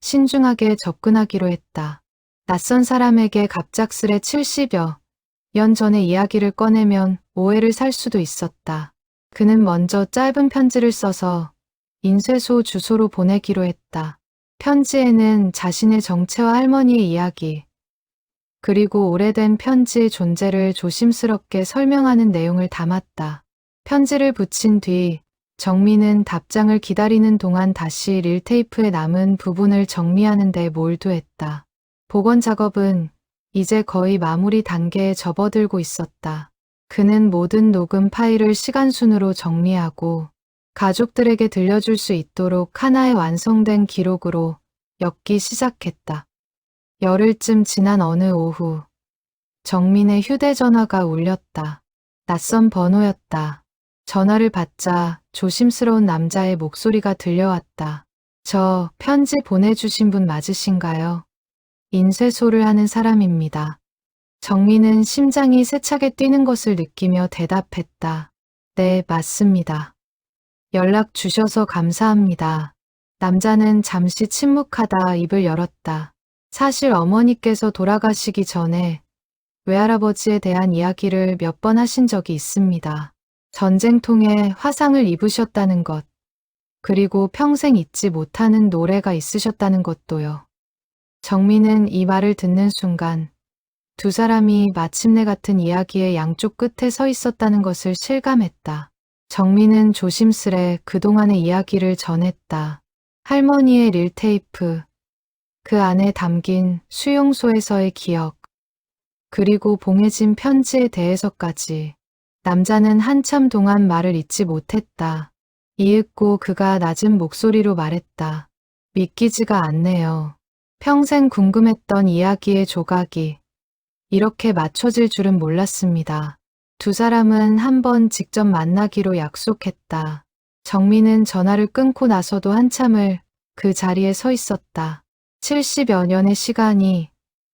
신중하게 접근하기로 했다. 낯선 사람에게 갑작스레 70여 년 전의 이야기를 꺼내면 오해를 살 수도 있었다. 그는 먼저 짧은 편지를 써서 인쇄소 주소로 보내기로 했다. 편지에는 자신의 정체와 할머니의 이야기, 그리고 오래된 편지의 존재를 조심스럽게 설명하는 내용을 담았다. 편지를 붙인 뒤 정민은 답장을 기다리는 동안 다시 릴테이프에 남은 부분을 정리하는 데 몰두했다. 복원 작업은 이제 거의 마무리 단계에 접어들고 있었다. 그는 모든 녹음 파일을 시간순으로 정리하고 가족들에게 들려줄 수 있도록 하나의 완성된 기록으로 엮기 시작했다. 열흘쯤 지난 어느 오후, 정민의 휴대전화가 울렸다. 낯선 번호였다. 전화를 받자 조심스러운 남자의 목소리가 들려왔다. 저 편지 보내주신 분 맞으신가요? 인쇄소를 하는 사람입니다. 정민은 심장이 세차게 뛰는 것을 느끼며 대답했다. 네, 맞습니다. 연락 주셔서 감사합니다. 남자는 잠시 침묵하다 입을 열었다. 사실 어머니께서 돌아가시기 전에 외할아버지에 대한 이야기를 몇 번 하신 적이 있습니다. 전쟁통에 화상을 입으셨다는 것, 그리고 평생 잊지 못하는 노래가 있으셨다는 것도요. 정민은 이 말을 듣는 순간 두 사람이 마침내 같은 이야기의 양쪽 끝에 서 있었다는 것을 실감했다. 정민은 조심스레 그동안의 이야기를 전했다. 할머니의 릴테이프, 그 안에 담긴 수용소에서의 기억, 그리고 봉해진 편지에 대해서까지. 남자는 한참 동안 말을 잇지 못했다. 이윽고 그가 낮은 목소리로 말했다. 믿기지가 않네요. 평생 궁금했던 이야기의 조각이 이렇게 맞춰질 줄은 몰랐습니다. 두 사람은 한번 직접 만나기로 약속했다. 정민은 전화를 끊고 나서도 한참을 그 자리에 서 있었다. 70여 년의 시간이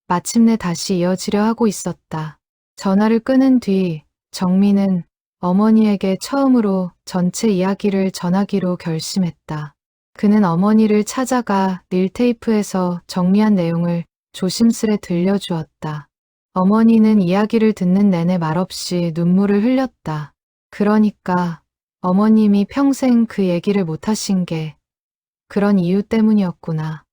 마침내 다시 이어지려 하고 있었다. 전화를 끊은 뒤 정민은 어머니에게 처음으로 전체 이야기를 전하기로 결심했다. 그는 어머니를 찾아가 릴테이프에서 정리한 내용을 조심스레 들려주었다. 어머니는 이야기를 듣는 내내 말없이 눈물을 흘렸다. 그러니까 어머님이 평생 그 얘기를 못하신 게 그런 이유 때문이었구나.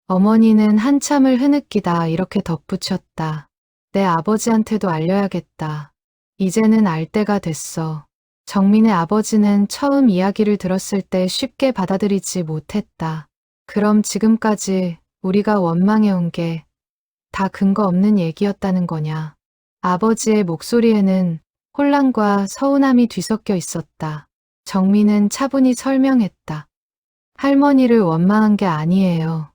어머니는 한참을 흐느끼다 이렇게 덧붙였다. 내 아버지한테도 알려야겠다. 이제는 알 때가 됐어. 정민의 아버지는 처음 이야기를 들었을 때 쉽게 받아들이지 못했다. 그럼 지금까지 우리가 원망해온 게 다 근거 없는 얘기였다는 거냐. 아버지의 목소리에는 혼란과 서운함이 뒤섞여 있었다. 정민은 차분히 설명했다. 할머니를 원망한 게 아니에요.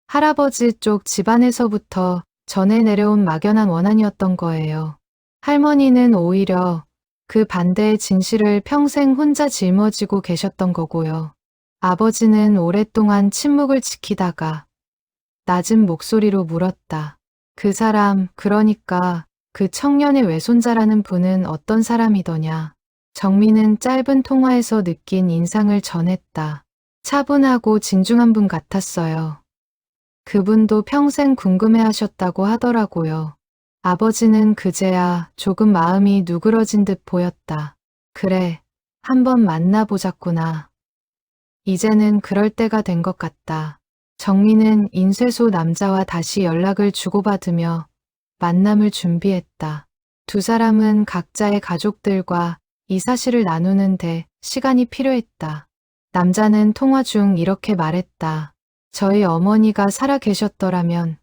할아버지 쪽 집안에서부터 전해 내려온 막연한 원한이었던 거예요. 할머니는 오히려 그 반대의 진실을 평생 혼자 짊어지고 계셨던 거고요. 아버지는 오랫동안 침묵을 지키다가 낮은 목소리로 물었다. 그 사람, 그러니까 그 청년의 외손자라는 분은 어떤 사람이더냐. 정민은 짧은 통화에서 느낀 인상을 전했다. 차분하고 진중한 분 같았어요. 그분도 평생 궁금해하셨다고 하더라고요. 아버지는 그제야 조금 마음이 누그러진 듯 보였다. 그래, 한번 만나보자꾸나. 이제는 그럴 때가 된 것 같다. 정민은 인쇄소 남자와 다시 연락을 주고받으며 만남을 준비했다. 두 사람은 각자의 가족들과 이 사실을 나누는데 시간이 필요했다. 남자는 통화 중 이렇게 말했다. 저희 어머니가 살아 계셨더라면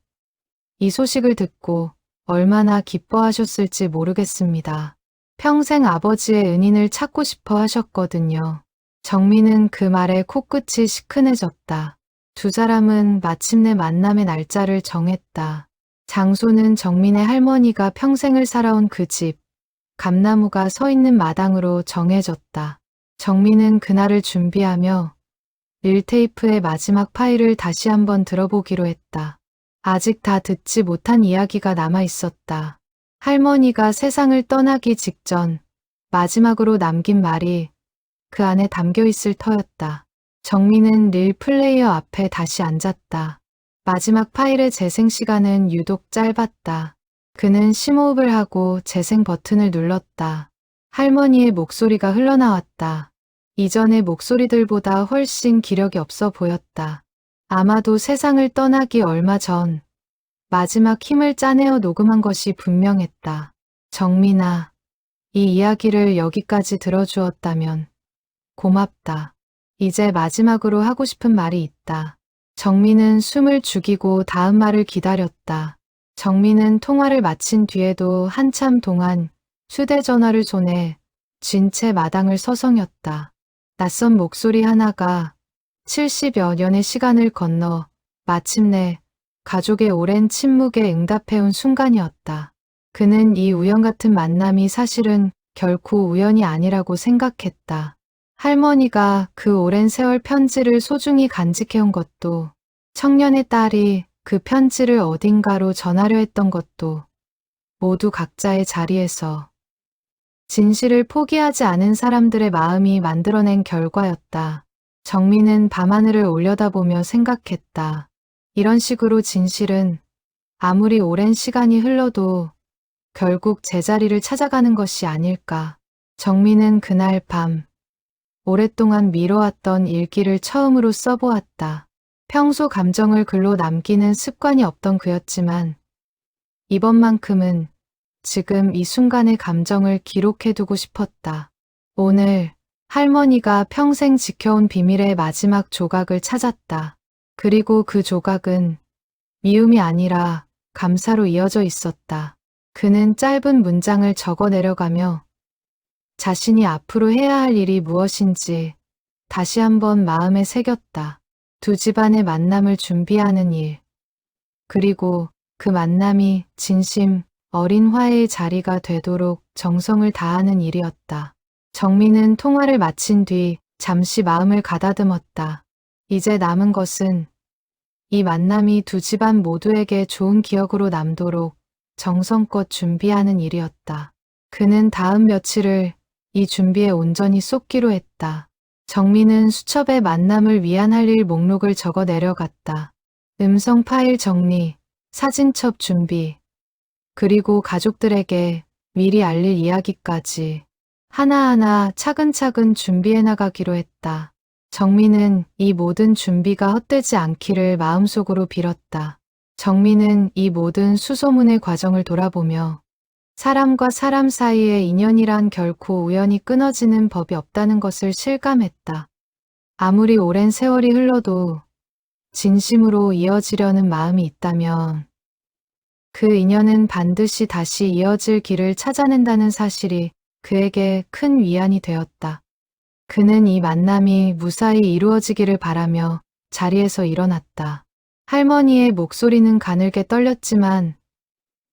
이 소식을 듣고 얼마나 기뻐하셨을지 모르겠습니다. 평생 아버지의 은인을 찾고 싶어 하셨거든요. 정민은 그 말에 코끝이 시큰해졌다. 두 사람은 마침내 만남의 날짜를 정했다. 장소는 정민의 할머니가 평생을 살아온 그 집, 감나무가 서 있는 마당으로 정해졌다. 정민은 그날을 준비하며 릴테이프의 마지막 파일을 다시 한번 들어보기로 했다. 아직 다 듣지 못한 이야기가 남아 있었다. 할머니가 세상을 떠나기 직전 마지막으로 남긴 말이 그 안에 담겨 있을 터였다. 정민은 릴 플레이어 앞에 다시 앉았다. 마지막 파일의 재생 시간은 유독 짧았다. 그는 심호흡을 하고 재생 버튼을 눌렀다. 할머니의 목소리가 흘러나왔다. 이전의 목소리들보다 훨씬 기력이 없어 보였다. 아마도 세상을 떠나기 얼마 전 마지막 힘을 짜내어 녹음한 것이 분명했다. 정민아, 이 이야기를 여기까지 들어주었다면 고맙다. 이제 마지막으로 하고 싶은 말이 있다. 정민은 숨을 죽이고 다음 말을 기다렸다. 정민은 통화를 마친 뒤에도 한참 동안 휴대전화를 손에 쥔 채 마당을 서성였다. 낯선 목소리 하나가 70여 년의 시간을 건너 마침내 가족의 오랜 침묵에 응답해온 순간이었다. 그는 이 우연 같은 만남이 사실은 결코 우연이 아니라고 생각했다. 할머니가 그 오랜 세월 편지를 소중히 간직해온 것도, 청년의 딸이 그 편지를 어딘가로 전하려 했던 것도 모두 각자의 자리에서 진실을 포기하지 않은 사람들의 마음이 만들어낸 결과였다. 정민은 밤하늘을 올려다보며 생각했다. 이런 식으로 진실은 아무리 오랜 시간이 흘러도 결국 제자리를 찾아가는 것이 아닐까. 정민은 그날 밤 오랫동안 미뤄왔던 일기를 처음으로 써보았다. 평소 감정을 글로 남기는 습관이 없던 그였지만 이번만큼은 지금 이 순간의 감정을 기록해두고 싶었다. 오늘 할머니가 평생 지켜온 비밀의 마지막 조각을 찾았다. 그리고 그 조각은 미움이 아니라 감사로 이어져 있었다. 그는 짧은 문장을 적어 내려가며 자신이 앞으로 해야 할 일이 무엇인지 다시 한번 마음에 새겼다. 두 집안의 만남을 준비하는 일. 그리고 그 만남이 진심 어린 화해의 자리가 되도록 정성을 다하는 일이었다. 정민은 통화를 마친 뒤 잠시 마음을 가다듬었다. 이제 남은 것은 이 만남이 두 집안 모두에게 좋은 기억으로 남도록 정성껏 준비하는 일이었다. 그는 다음 며칠을 이 준비에 온전히 쏟기로 했다. 정민은 수첩에 만남을 위한 할 일 목록을 적어 내려갔다. 음성 파일 정리, 사진첩 준비, 그리고 가족들에게 미리 알릴 이야기까지 하나하나 차근차근 준비해 나가기로 했다. 정민은 이 모든 준비가 헛되지 않기를 마음속으로 빌었다. 정민은 이 모든 수소문의 과정을 돌아보며 사람과 사람 사이의 인연이란 결코 우연히 끊어지는 법이 없다는 것을 실감했다. 아무리 오랜 세월이 흘러도 진심으로 이어지려는 마음이 있다면 그 인연은 반드시 다시 이어질 길을 찾아낸다는 사실이 그에게 큰 위안이 되었다. 그는 이 만남이 무사히 이루어지기를 바라며 자리에서 일어났다. 할머니의 목소리는 가늘게 떨렸지만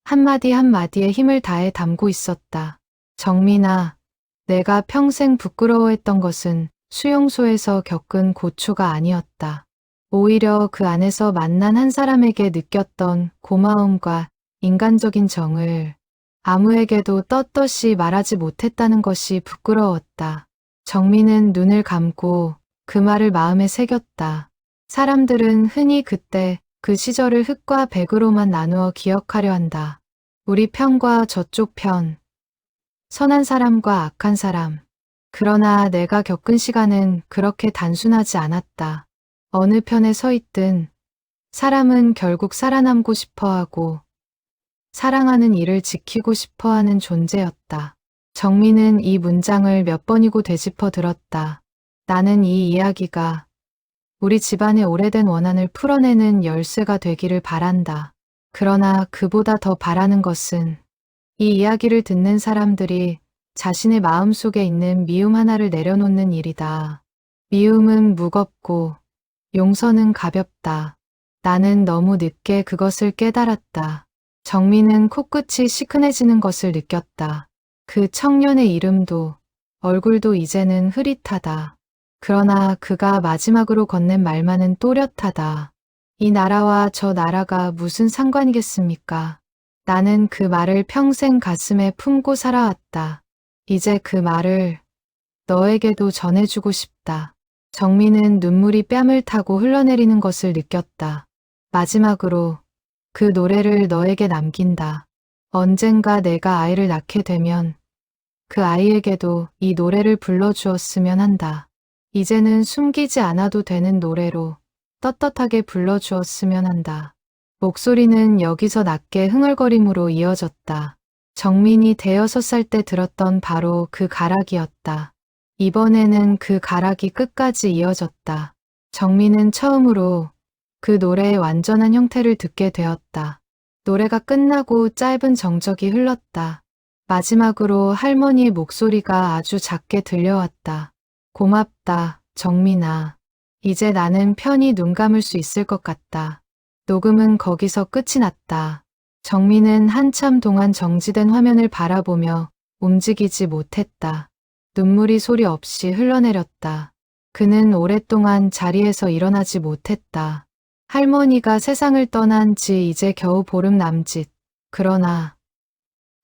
한마디 한마디에 힘을 다해 담고 있었다. 정민아, 내가 평생 부끄러워했던 것은 수용소에서 겪은 고초가 아니었다. 오히려 그 안에서 만난 한 사람에게 느꼈던 고마움과 인간적인 정을 아무에게도 떳떳이 말하지 못했다는 것이 부끄러웠다. 정민은 눈을 감고 그 말을 마음에 새겼다. 사람들은 흔히 그때 그 시절을 흙과 백으로만 나누어 기억하려 한다. 우리 편과 저쪽 편, 선한 사람과 악한 사람. 그러나 내가 겪은 시간은 그렇게 단순하지 않았다. 어느 편에 서 있든 사람은 결국 살아남고 싶어 하고 사랑하는 이를 지키고 싶어 하는 존재였다. 정민은 이 문장을 몇 번이고 되짚어 들었다. 나는 이 이야기가 우리 집안의 오래된 원한을 풀어내는 열쇠가 되기를 바란다. 그러나 그보다 더 바라는 것은 이 이야기를 듣는 사람들이 자신의 마음속에 있는 미움 하나를 내려놓는 일이다. 미움은 무겁고 용서는 가볍다. 나는 너무 늦게 그것을 깨달았다. 정민은 코끝이 시큰해지는 것을 느꼈다. 그 청년의 이름도 얼굴도 이제는 흐릿하다. 그러나 그가 마지막으로 건넨 말만은 또렷하다. 이 나라와 저 나라가 무슨 상관이겠습니까? 나는 그 말을 평생 가슴에 품고 살아왔다. 이제 그 말을 너에게도 전해주고 싶다. 정민은 눈물이 뺨을 타고 흘러내리는 것을 느꼈다. 마지막으로 그 노래를 너에게 남긴다. 언젠가 내가 아이를 낳게 되면 그 아이에게도 이 노래를 불러주었으면 한다. 이제는 숨기지 않아도 되는 노래로 떳떳하게 불러주었으면 한다. 목소리는 여기서 낮게 흥얼거림으로 이어졌다. 정민이 5살 때 들었던 바로 그 가락이었다. 이번에는 그 가락이 끝까지 이어졌다. 정민은 처음으로 그 노래의 완전한 형태를 듣게 되었다. 노래가 끝나고 짧은 정적이 흘렀다. 마지막으로 할머니의 목소리가 아주 작게 들려왔다. 고맙다, 정민아. 이제 나는 편히 눈 감을 수 있을 것 같다. 녹음은 거기서 끝이 났다. 정민은 한참 동안 정지된 화면을 바라보며 움직이지 못했다. 눈물이 소리 없이 흘러내렸다. 그는 오랫동안 자리에서 일어나지 못했다. 할머니가 세상을 떠난 지 이제 겨우 보름 남짓. 그러나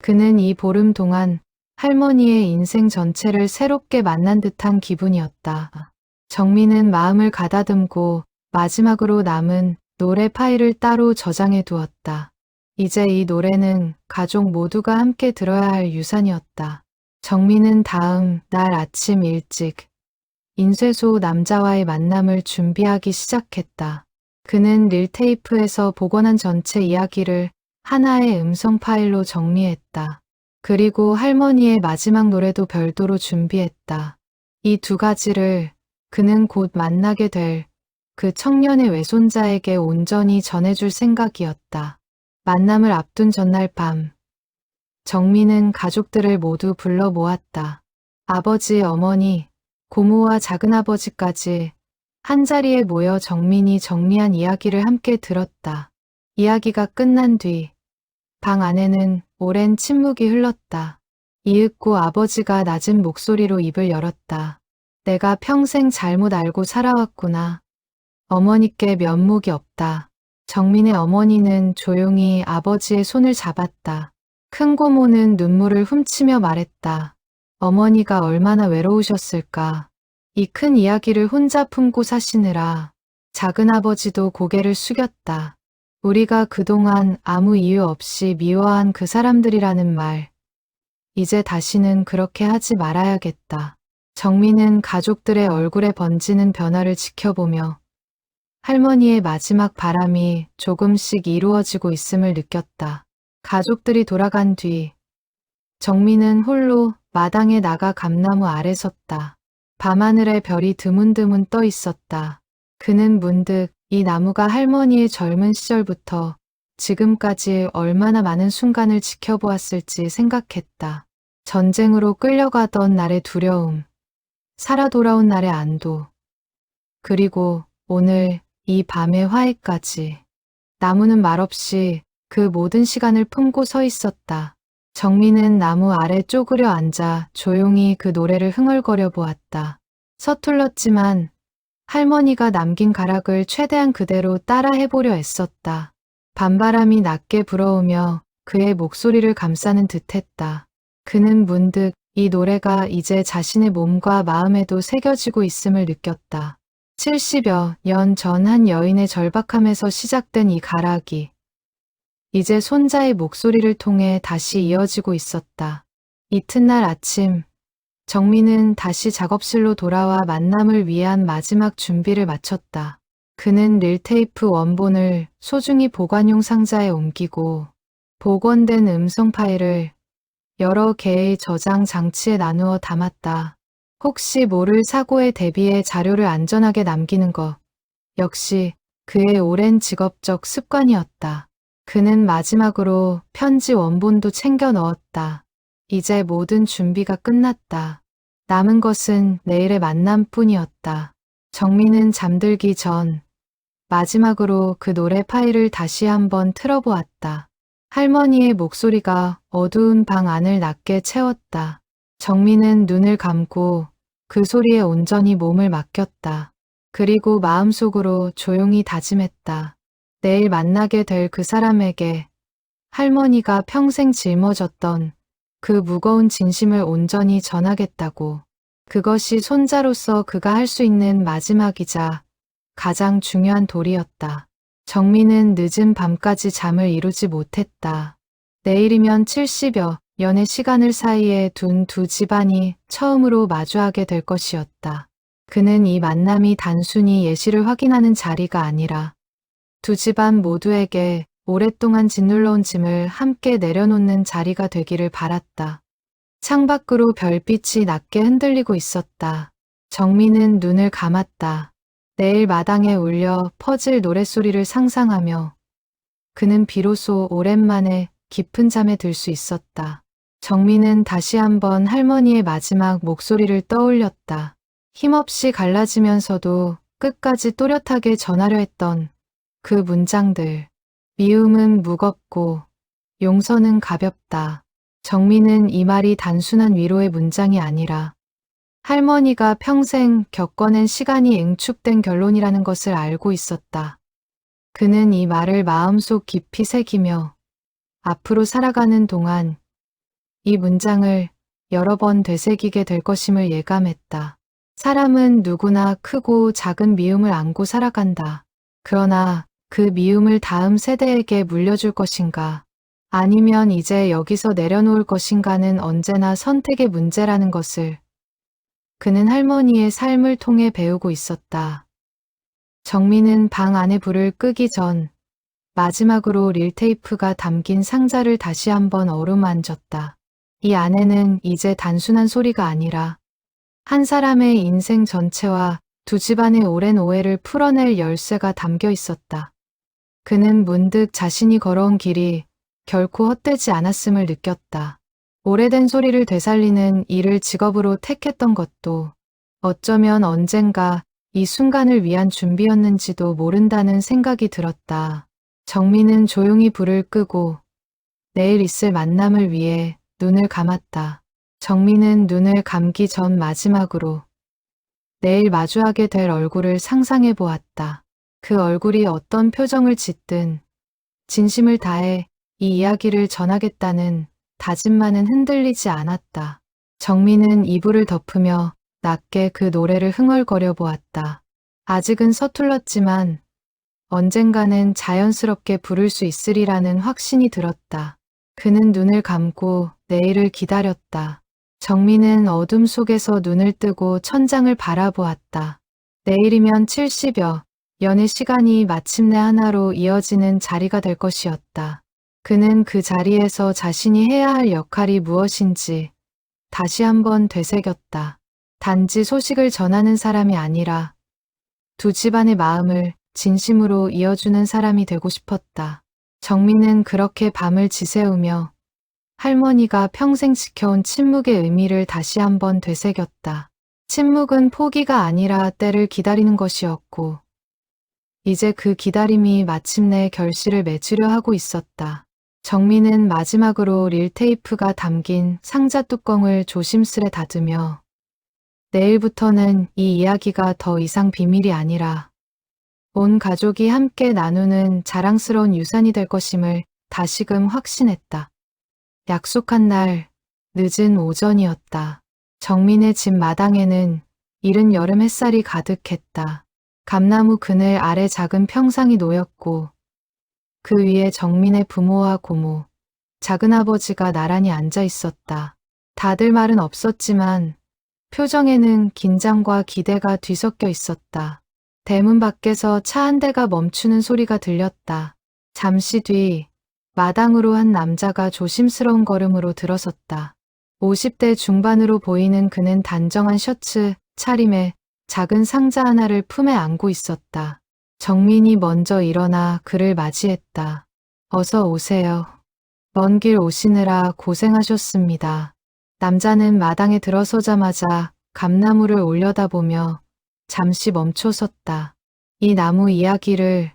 그는 이 보름 동안 할머니의 인생 전체를 새롭게 만난 듯한 기분이었다. 정민은 마음을 가다듬고 마지막으로 남은 노래 파일을 따로 저장해 두었다. 이제 이 노래는 가족 모두가 함께 들어야 할 유산이었다. 정민은 다음 날 아침 일찍 인쇄소 남자와의 만남을 준비하기 시작했다. 그는 릴테이프에서 복원한 전체 이야기를 하나의 음성 파일로 정리했다. 그리고 할머니의 마지막 노래도 별도로 준비했다. 이 2가지를 그는 곧 만나게 될 그 청년의 외손자에게 온전히 전해줄 생각이었다. 만남을 앞둔 전날 밤, 정민은 가족들을 모두 불러 모았다. 아버지, 어머니, 고모와 작은아버지까지 한자리에 모여 정민이 정리한 이야기를 함께 들었다. 이야기가 끝난 뒤 방 안에는 오랜 침묵이 흘렀다. 이윽고 아버지가 낮은 목소리로 입을 열었다. 내가 평생 잘못 알고 살아왔구나. 어머니께 면목이 없다. 정민의 어머니는 조용히 아버지의 손을 잡았다. 큰 고모는 눈물을 훔치며 말했다. 어머니가 얼마나 외로우셨을까. 이 큰 이야기를 혼자 품고 사시느라. 작은아버지도 고개를 숙였다. 우리가 그동안 아무 이유 없이 미워한 그 사람들이라는 말. 이제 다시는 그렇게 하지 말아야겠다. 정민은 가족들의 얼굴에 번지는 변화를 지켜보며 할머니의 마지막 바람이 조금씩 이루어지고 있음을 느꼈다. 가족들이 돌아간 뒤 정민은 홀로 마당에 나가 감나무 아래 섰다. 밤하늘에 별이 드문드문 떠 있었다. 그는 문득 이 나무가 할머니의 젊은 시절부터 지금까지 얼마나 많은 순간을 지켜보았을지 생각했다. 전쟁으로 끌려가던 날의 두려움, 살아 돌아온 날의 안도, 그리고 오늘 이 밤의 화해까지. 나무는 말없이 그 모든 시간을 품고 서 있었다. 정민은 나무 아래 쪼그려 앉아 조용히 그 노래를 흥얼거려 보았다. 서툴렀지만 할머니가 남긴 가락을 최대한 그대로 따라 해보려 애썼다. 밤바람이 낮게 불어오며 그의 목소리를 감싸는 듯했다. 그는 문득 이 노래가 이제 자신의 몸과 마음에도 새겨지고 있음을 느꼈다. 70여 년 전 한 여인의 절박함에서 시작된 이 가락이 이제 손자의 목소리를 통해 다시 이어지고 있었다. 이튿날 아침 정민은 다시 작업실로 돌아와 만남을 위한 마지막 준비를 마쳤다. 그는 릴테이프 원본을 소중히 보관용 상자에 옮기고 복원된 음성 파일을 여러 개의 저장 장치에 나누어 담았다. 혹시 모를 사고에 대비해 자료를 안전하게 남기는 것 역시 그의 오랜 직업적 습관이었다. 그는 마지막으로 편지 원본도 챙겨 넣었다. 이제 모든 준비가 끝났다. 남은 것은 내일의 만남뿐이었다. 정민은 잠들기 전 마지막으로 그 노래 파일을 다시 한번 틀어보았다. 할머니의 목소리가 어두운 방 안을 낮게 채웠다. 정민은 눈을 감고 그 소리에 온전히 몸을 맡겼다. 그리고 마음속으로 조용히 다짐했다. 내일 만나게 될 그 사람에게 할머니가 평생 짊어졌던 그 무거운 진심을 온전히 전하겠다고. 그것이 손자로서 그가 할 수 있는 마지막이자 가장 중요한 도리였다. 정민은 늦은 밤까지 잠을 이루지 못했다. 내일이면 70여 년의 시간을 사이에 둔 두 집안이 처음으로 마주하게 될 것이었다. 그는 이 만남이 단순히 예시를 확인하는 자리가 아니라 두 집안 모두에게 오랫동안 짓눌러온 짐을 함께 내려놓는 자리가 되기를 바랐다. 창밖으로 별빛이 낮게 흔들리고 있었다. 정민은 눈을 감았다. 내일 마당에 울려 퍼질 노랫소리를 상상하며 그는 비로소 오랜만에 깊은 잠에 들 수 있었다. 정민은 다시 한번 할머니의 마지막 목소리를 떠올렸다. 힘없이 갈라지면서도 끝까지 또렷하게 전하려 했던 그 문장들. 미움은 무겁고 용서는 가볍다. 정민은 이 말이 단순한 위로의 문장이 아니라 할머니가 평생 겪어낸 시간이 응축된 결론이라는 것을 알고 있었다. 그는 이 말을 마음속 깊이 새기며 앞으로 살아가는 동안 이 문장을 여러 번 되새기게 될 것임을 예감했다. 사람은 누구나 크고 작은 미움을 안고 살아간다. 그러나 그 미움을 다음 세대에게 물려줄 것인가, 아니면 이제 여기서 내려놓을 것인가는 언제나 선택의 문제라는 것을 그는 할머니의 삶을 통해 배우고 있었다. 정민은 방 안의 불을 끄기 전 마지막으로 릴테이프가 담긴 상자를 다시 한번 어루만졌다. 이 안에는 이제 단순한 소리가 아니라 한 사람의 인생 전체와 두 집안의 오랜 오해를 풀어낼 열쇠가 담겨 있었다. 그는 문득 자신이 걸어온 길이 결코 헛되지 않았음을 느꼈다. 오래된 소리를 되살리는 일을 직업으로 택했던 것도 어쩌면 언젠가 이 순간을 위한 준비였는지도 모른다는 생각이 들었다. 정민은 조용히 불을 끄고 내일 있을 만남을 위해 눈을 감았다. 정민은 눈을 감기 전 마지막으로 내일 마주하게 될 얼굴을 상상해 보았다. 그 얼굴이 어떤 표정을 짓든 진심을 다해 이 이야기를 전하겠다는 다짐만은 흔들리지 않았다. 정민은 이불을 덮으며 낮게 그 노래를 흥얼거려 보았다. 아직은 서툴렀지만 언젠가는 자연스럽게 부를 수 있으리라는 확신이 들었다. 그는 눈을 감고 내일을 기다렸다. 정민은 어둠 속에서 눈을 뜨고 천장을 바라보았다. 내일이면 70여 년의 시간이 마침내 하나로 이어지는 자리가 될 것이었다. 그는 그 자리에서 자신이 해야 할 역할이 무엇인지 다시 한번 되새겼다. 단지 소식을 전하는 사람이 아니라 두 집안의 마음을 진심으로 이어주는 사람이 되고 싶었다. 정민은 그렇게 밤을 지새우며 할머니가 평생 지켜온 침묵의 의미를 다시 한번 되새겼다. 침묵은 포기가 아니라 때를 기다리는 것이었고 이제 그 기다림이 마침내 결실을 맺으려 하고 있었다. 정민은 마지막으로 릴테이프가 담긴 상자 뚜껑을 조심스레 닫으며 내일부터는 이 이야기가 더 이상 비밀이 아니라 온 가족이 함께 나누는 자랑스러운 유산이 될 것임을 다시금 확신했다. 약속한 날 늦은 오전이었다. 정민의 집 마당에는 이른 여름 햇살이 가득했다. 감나무 그늘 아래 작은 평상이 놓였고 그 위에 정민의 부모와 고모, 작은아버지가 나란히 앉아 있었다. 다들 말은 없었지만 표정에는 긴장과 기대가 뒤섞여 있었다. 대문 밖에서 차 한 대가 멈추는 소리가 들렸다. 잠시 뒤 마당으로 한 남자가 조심스러운 걸음으로 들어섰다. 50대 중반으로 보이는 그는 단정한 셔츠 차림에 작은 상자 하나를 품에 안고 있었다. 정민이 먼저 일어나 그를 맞이했다. 어서 오세요. 먼 길 오시느라 고생하셨습니다. 남자는 마당에 들어서자마자 감나무를 올려다보며 잠시 멈춰섰다. 이 나무 이야기를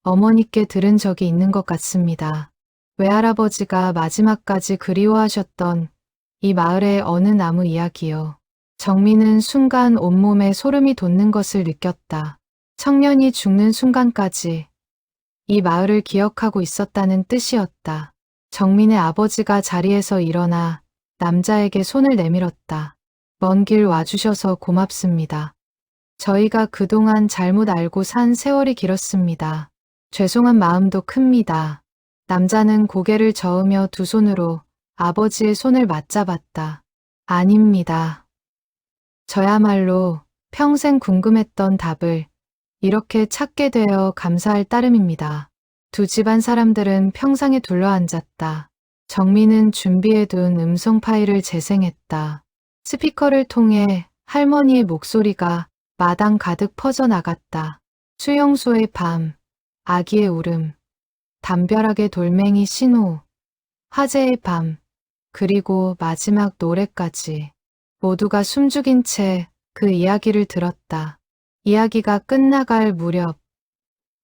어머니께 들은 적이 있는 것 같습니다. 외할아버지가 마지막까지 그리워하셨던 이 마을의 어느 나무 이야기요. 정민은 순간 온몸에 소름이 돋는 것을 느꼈다. 청년이 죽는 순간까지 이 마을을 기억하고 있었다는 뜻이었다. 정민의 아버지가 자리에서 일어나 남자에게 손을 내밀었다. 먼 길 와주셔서 고맙습니다. 저희가 그동안 잘못 알고 산 세월이 길었습니다. 죄송한 마음도 큽니다. 남자는 고개를 저으며 두 손으로 아버지의 손을 맞잡았다. 아닙니다. 저야말로 평생 궁금했던 답을 이렇게 찾게 되어 감사할 따름입니다. 두 집안 사람들은 평상에 둘러앉았다. 정민은 준비해둔 음성 파일을 재생했다. 스피커를 통해 할머니의 목소리가 마당 가득 퍼져나갔다. 수용소의 밤, 아기의 울음, 담벼락의 돌멩이 신호, 화재의 밤, 그리고 마지막 노래까지. 모두가 숨죽인 채 그 이야기를 들었다. 이야기가 끝나갈 무렵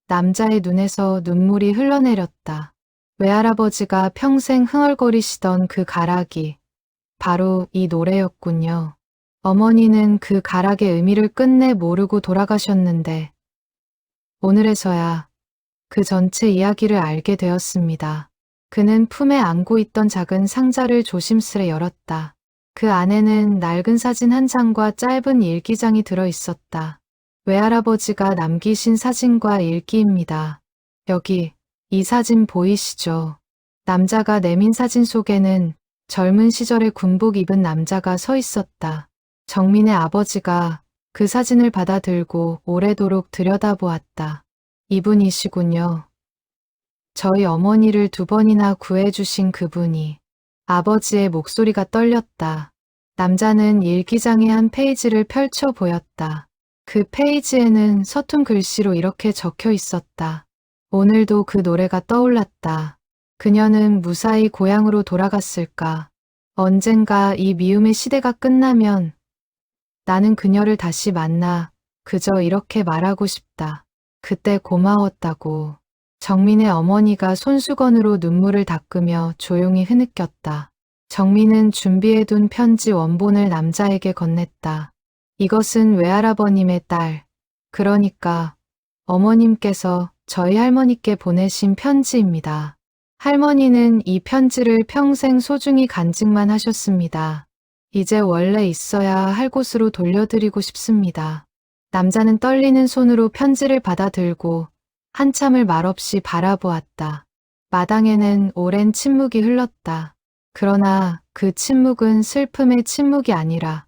남자의 눈에서 눈물이 흘러내렸다. 외할아버지가 평생 흥얼거리시던 그 가락이 바로 이 노래였군요. 어머니는 그 가락의 의미를 끝내 모르고 돌아가셨는데 오늘에서야 그 전체 이야기를 알게 되었습니다. 그는 품에 안고 있던 작은 상자를 조심스레 열었다. 그 안에는 낡은 사진 한 장과 짧은 일기장이 들어 있었다. 외할아버지가 남기신 사진과 일기입니다. 여기, 이 사진 보이시죠? 남자가 내민 사진 속에는 젊은 시절에 군복 입은 남자가 서 있었다. 정민의 아버지가 그 사진을 받아 들고 오래도록 들여다보았다. 이분이시군요. 저희 어머니를 2번이나 구해주신 그분이. 아버지의 목소리가 떨렸다. 남자는 일기장의 한 페이지를 펼쳐 보였다. 그 페이지에는 서툰 글씨로 이렇게 적혀 있었다. 오늘도 그 노래가 떠올랐다. 그녀는 무사히 고향으로 돌아갔을까. 언젠가 이 미움의 시대가 끝나면 나는 그녀를 다시 만나 그저 이렇게 말하고 싶다. 그때 고마웠다고. 정민의 어머니가 손수건으로 눈물을 닦으며 조용히 흐느꼈다. 정민은 준비해둔 편지 원본을 남자에게 건넸다. 이것은 외할아버님의 딸, 그러니까 어머님께서 저희 할머니께 보내신 편지입니다. 할머니는 이 편지를 평생 소중히 간직만 하셨습니다. 이제 원래 있어야 할 곳으로 돌려드리고 싶습니다. 남자는 떨리는 손으로 편지를 받아들고 한참을 말없이 바라보았다. 마당에는 오랜 침묵이 흘렀다. 그러나 그 침묵은 슬픔의 침묵이 아니라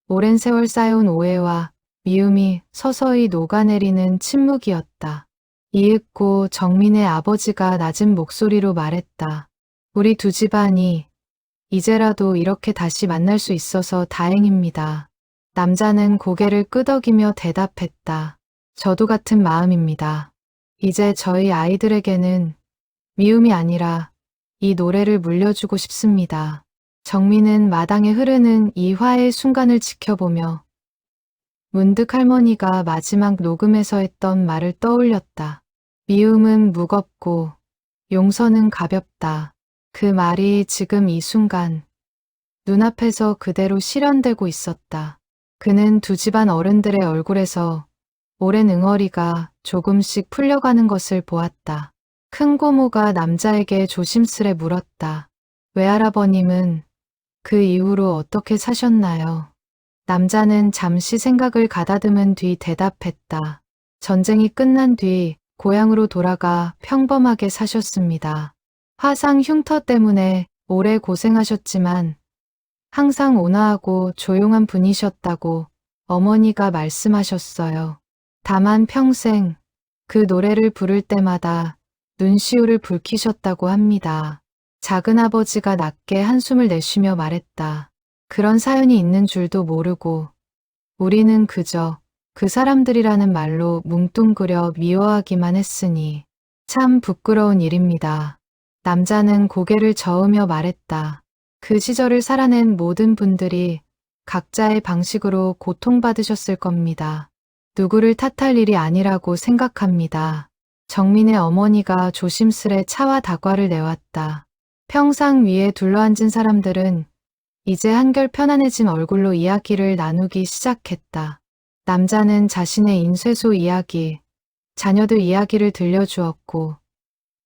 오랜 세월 쌓여온 오해와 미움이 서서히 녹아내리는 침묵이었다. 이윽고 정민의 아버지가 낮은 목소리로 말했다. 우리 두 집안이 이제라도 이렇게 다시 만날 수 있어서 다행입니다. 남자는 고개를 끄덕이며 대답했다. 저도 같은 마음입니다. 이제 저희 아이들에게는 미움이 아니라 이 노래를 물려주고 싶습니다. 정민은 마당에 흐르는 이 화해의 순간을 지켜보며 문득 할머니가 마지막 녹음에서 했던 말을 떠올렸다. 미움은 무겁고 용서는 가볍다. 그 말이 지금 이 순간 눈앞에서 그대로 실현되고 있었다. 그는 두 집안 어른들의 얼굴에서 오랜 응어리가 조금씩 풀려가는 것을 보았다. 큰 고모가 남자에게 조심스레 물었다. 외할아버님은 그 이후로 어떻게 사셨나요? 남자는 잠시 생각을 가다듬은 뒤 대답했다. 전쟁이 끝난 뒤 고향으로 돌아가 평범하게 사셨습니다. 화상 흉터 때문에 오래 고생하셨지만 항상 온화하고 조용한 분이셨다고 어머니가 말씀하셨어요. 다만 평생 그 노래를 부를 때마다 눈시울을 붉히셨다고 합니다. 작은아버지가 낮게 한숨을 내쉬며 말했다. 그런 사연이 있는 줄도 모르고 우리는 그저 그 사람들이라는 말로 뭉뚱그려 미워하기만 했으니 참 부끄러운 일입니다. 남자는 고개를 저으며 말했다. 그 시절을 살아낸 모든 분들이 각자의 방식으로 고통받으셨을 겁니다. 누구를 탓할 일이 아니라고 생각합니다. 정민의 어머니가 조심스레 차와 다과를 내왔다. 평상 위에 둘러앉은 사람들은 이제 한결 편안해진 얼굴로 이야기를 나누기 시작했다. 남자는 자신의 인쇄소 이야기, 자녀들 이야기를 들려주었고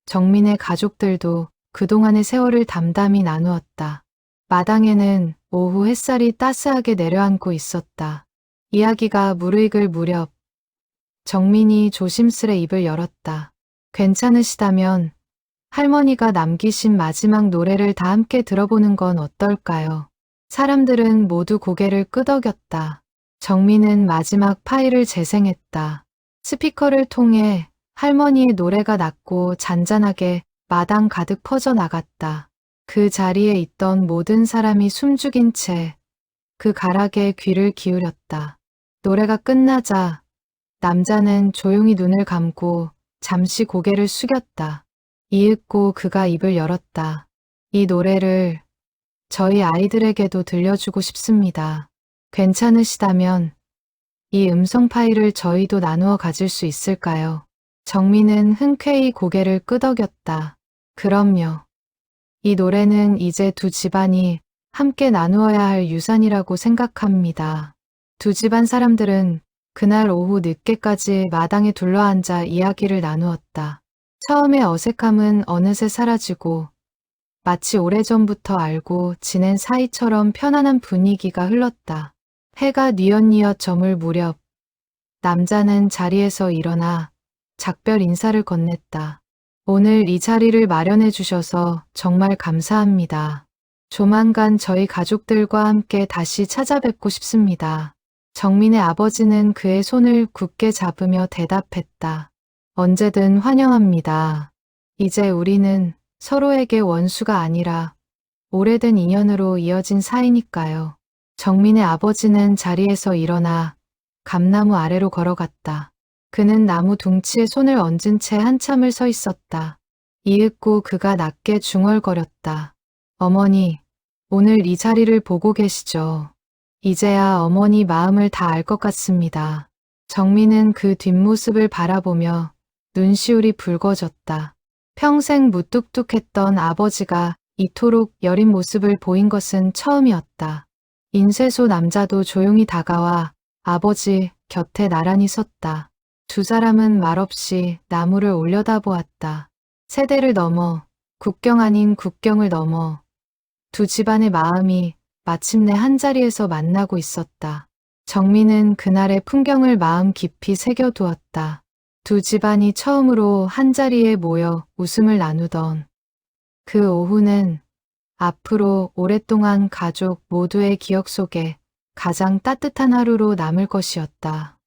정민의 가족들도 그동안의 세월을 담담히 나누었다. 마당에는 오후 햇살이 따스하게 내려앉고 있었다. 이야기가 무르익을 무렵 정민이 조심스레 입을 열었다. 괜찮으시다면 할머니가 남기신 마지막 노래를 다 함께 들어보는 건 어떨까요? 사람들은 모두 고개를 끄덕였다. 정민은 마지막 파일을 재생했다. 스피커를 통해 할머니의 노래가 낮고 잔잔하게 마당 가득 퍼져나갔다. 그 자리에 있던 모든 사람이 숨죽인 채 그 가락에 귀를 기울였다. 노래가 끝나자 남자는 조용히 눈을 감고 잠시 고개를 숙였다. 이윽고 그가 입을 열었다. 이 노래를 저희 아이들에게도 들려주고 싶습니다. 괜찮으시다면 이 음성 파일을 저희도 나누어 가질 수 있을까요? 정민은 흔쾌히 고개를 끄덕였다. 그럼요. 이 노래는 이제 두 집안이 함께 나누어야 할 유산이라고 생각합니다. 두 집안 사람들은 그날 오후 늦게까지 마당에 둘러앉아 이야기를 나누었다. 처음의 어색함은 어느새 사라지고 마치 오래전부터 알고 지낸 사이처럼 편안한 분위기가 흘렀다. 해가 뉘엿뉘엿 저물 무렵 남자는 자리에서 일어나 작별 인사를 건넸다. 오늘 이 자리를 마련해 주셔서 정말 감사합니다. 조만간 저희 가족들과 함께 다시 찾아뵙고 싶습니다. 정민의 아버지는 그의 손을 굳게 잡으며 대답했다. 언제든 환영합니다. 이제 우리는 서로에게 원수가 아니라 오래된 인연으로 이어진 사이니까요. 정민의 아버지는 자리에서 일어나 감나무 아래로 걸어갔다. 그는 나무 둥치에 손을 얹은 채 한참을 서 있었다. 이윽고 그가 낮게 중얼거렸다. 어머니, 오늘 이 자리를 보고 계시죠? 이제야 어머니 마음을 다 알 것 같습니다. 정민은 그 뒷모습을 바라보며 눈시울이 붉어졌다. 평생 무뚝뚝했던 아버지가 이토록 여린 모습을 보인 것은 처음이었다. 인쇄소 남자도 조용히 다가와 아버지 곁에 나란히 섰다. 두 사람은 말없이 나무를 올려다보았다. 세대를 넘어, 국경 아닌 국경을 넘어 두 집안의 마음이 마침내 한자리에서 만나고 있었다. 정민은 그날의 풍경을 마음 깊이 새겨두었다. 두 집안이 처음으로 한자리에 모여 웃음을 나누던 그 오후는 앞으로 오랫동안 가족 모두의 기억 속에 가장 따뜻한 하루로 남을 것이었다.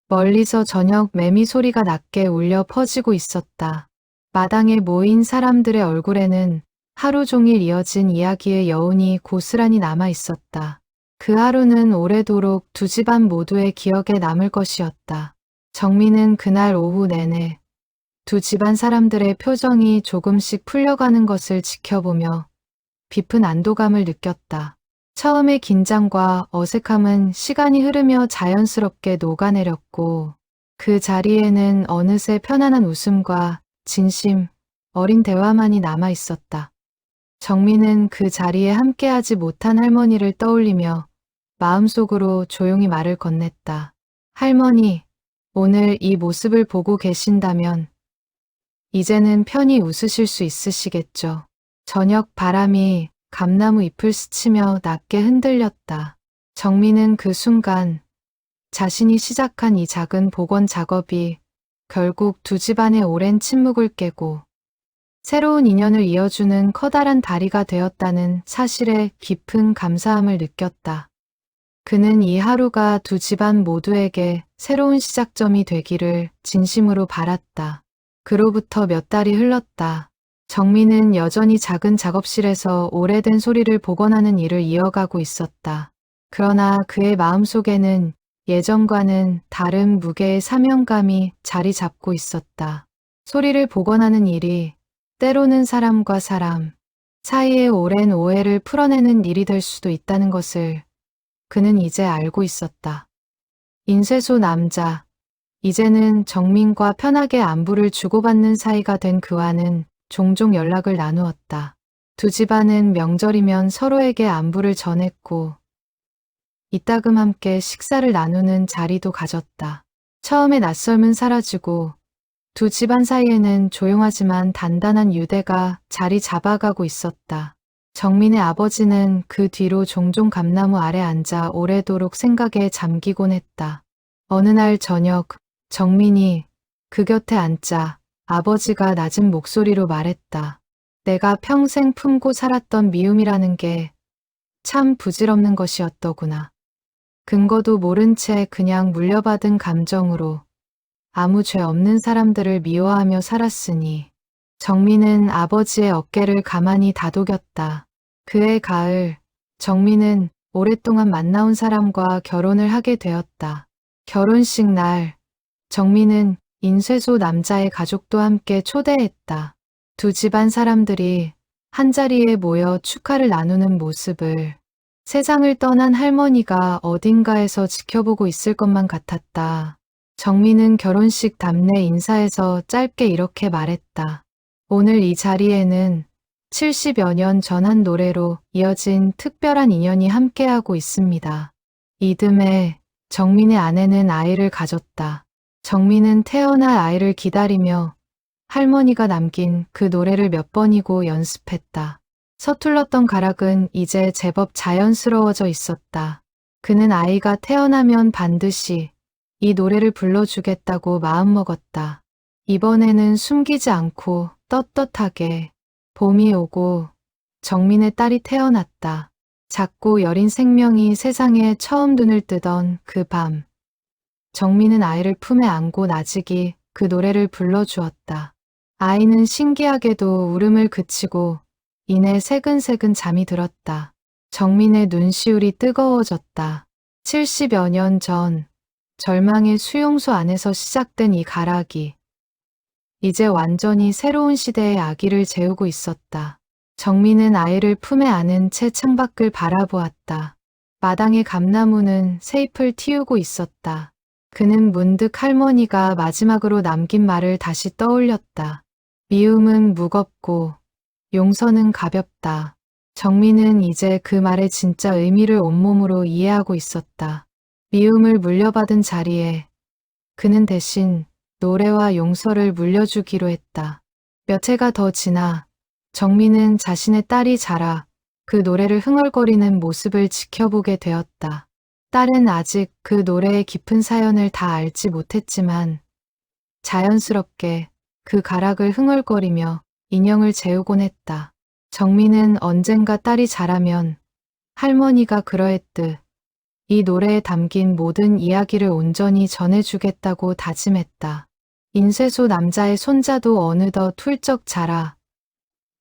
멀리서 저녁 매미 소리가 낮게 울려 퍼지고 있었다. 마당에 모인 사람들의 얼굴에는 하루 종일 이어진 이야기의 여운이 고스란히 남아 있었다. 그 하루는 오래도록 두 집안 모두의 기억에 남을 것이었다. 정민은 그날 오후 내내 두 집안 사람들의 표정이 조금씩 풀려가는 것을 지켜보며 깊은 안도감을 느꼈다. 처음의 긴장과 어색함은 시간이 흐르며 자연스럽게 녹아내렸고 그 자리에는 어느새 편안한 웃음과 진심, 어린 대화만이 남아 있었다. 정민은 그 자리에 함께하지 못한 할머니를 떠올리며 마음속으로 조용히 말을 건넸다. 할머니, 오늘 이 모습을 보고 계신다면 이제는 편히 웃으실 수 있으시겠죠. 저녁 바람이 감나무 잎을 스치며 낮게 흔들렸다. 정민은 그 순간 자신이 시작한 이 작은 복원 작업이 결국 두 집안의 오랜 침묵을 깨고 새로운 인연을 이어주는 커다란 다리가 되었다는 사실에 깊은 감사함을 느꼈다. 그는 이 하루가 두 집안 모두에게 새로운 시작점이 되기를 진심으로 바랐다. 그로부터 몇 달이 흘렀다. 정민은 여전히 작은 작업실에서 오래된 소리를 복원하는 일을 이어가고 있었다. 그러나 그의 마음속에는 예전과는 다른 무게의 사명감이 자리 잡고 있었다. 소리를 복원하는 일이 때로는 사람과 사람 사이의 오랜 오해를 풀어내는 일이 될 수도 있다는 것을 그는 이제 알고 있었다. 인쇄소 남자, 이제는 정민과 편하게 안부를 주고받는 사이가 된 그와는 종종 연락을 나누었다. 두 집안은 명절이면 서로에게 안부를 전했고 이따금 함께 식사를 나누는 자리도 가졌다. 처음에 낯설음은 사라지고 두 집안 사이에는 조용하지만 단단한 유대가 자리 잡아가고 있었다. 정민의 아버지는 그 뒤로 종종 감나무 아래 앉아 오래도록 생각에 잠기곤 했다. 어느 날 저녁 정민이 그 곁에 앉자 아버지가 낮은 목소리로 말했다. 내가 평생 품고 살았던 미움이라는 게 참 부질없는 것이었더구나. 근거도 모른 채 그냥 물려받은 감정으로 아무 죄 없는 사람들을 미워하며 살았으니 정민은 아버지의 어깨를 가만히 다독였다. 그해 가을 정민은 오랫동안 만나온 사람과 결혼을 하게 되었다. 결혼식 날 정민은 인쇄소 남자의 가족도 함께 초대했다. 두 집안 사람들이 한자리에 모여 축하를 나누는 모습을 세상을 떠난 할머니가 어딘가에서 지켜보고 있을 것만 같았다. 정민은 결혼식 답례 인사에서 짧게 이렇게 말했다. 오늘 이 자리에는 70여 년 전 한 노래로 이어진 특별한 인연이 함께하고 있습니다. 이듬해 정민의 아내는 아이를 가졌다. 정민은 태어날 아이를 기다리며 할머니가 남긴 그 노래를 몇 번이고 연습했다. 서툴렀던 가락은 이제 제법 자연스러워져 있었다. 그는 아이가 태어나면 반드시 이 노래를 불러주겠다고 마음먹었다. 이번에는 숨기지 않고 떳떳하게 봄이 오고 정민의 딸이 태어났다. 작고 여린 생명이 세상에 처음 눈을 뜨던 그 밤. 정민은 아이를 품에 안고 나직이 그 노래를 불러주었다. 아이는 신기하게도 울음을 그치고 이내 새근새근 잠이 들었다. 정민의 눈시울이 뜨거워졌다. 70여 년 전 절망의 수용소 안에서 시작된 이 가락이 이제 완전히 새로운 시대의 아기를 재우고 있었다. 정민은 아이를 품에 안은 채 창밖을 바라보았다. 마당의 감나무는 새잎을 틔우고 있었다. 그는 문득 할머니가 마지막으로 남긴 말을 다시 떠올렸다. 미움은 무겁고 용서는 가볍다. 정민은 이제 그 말의 진짜 의미를 온몸으로 이해하고 있었다. 미움을 물려받은 자리에 그는 대신 노래와 용서를 물려주기로 했다. 몇 해가 더 지나 정민은 자신의 딸이 자라 그 노래를 흥얼거리는 모습을 지켜보게 되었다. 딸은 아직 그 노래의 깊은 사연을 다 알지 못했지만 자연스럽게 그 가락을 흥얼거리며 인형을 재우곤 했다. 정민은 언젠가 딸이 자라면 할머니가 그러했듯 이 노래에 담긴 모든 이야기를 온전히 전해주겠다고 다짐했다. 인쇄소 남자의 손자도 어느덧 훌쩍 자라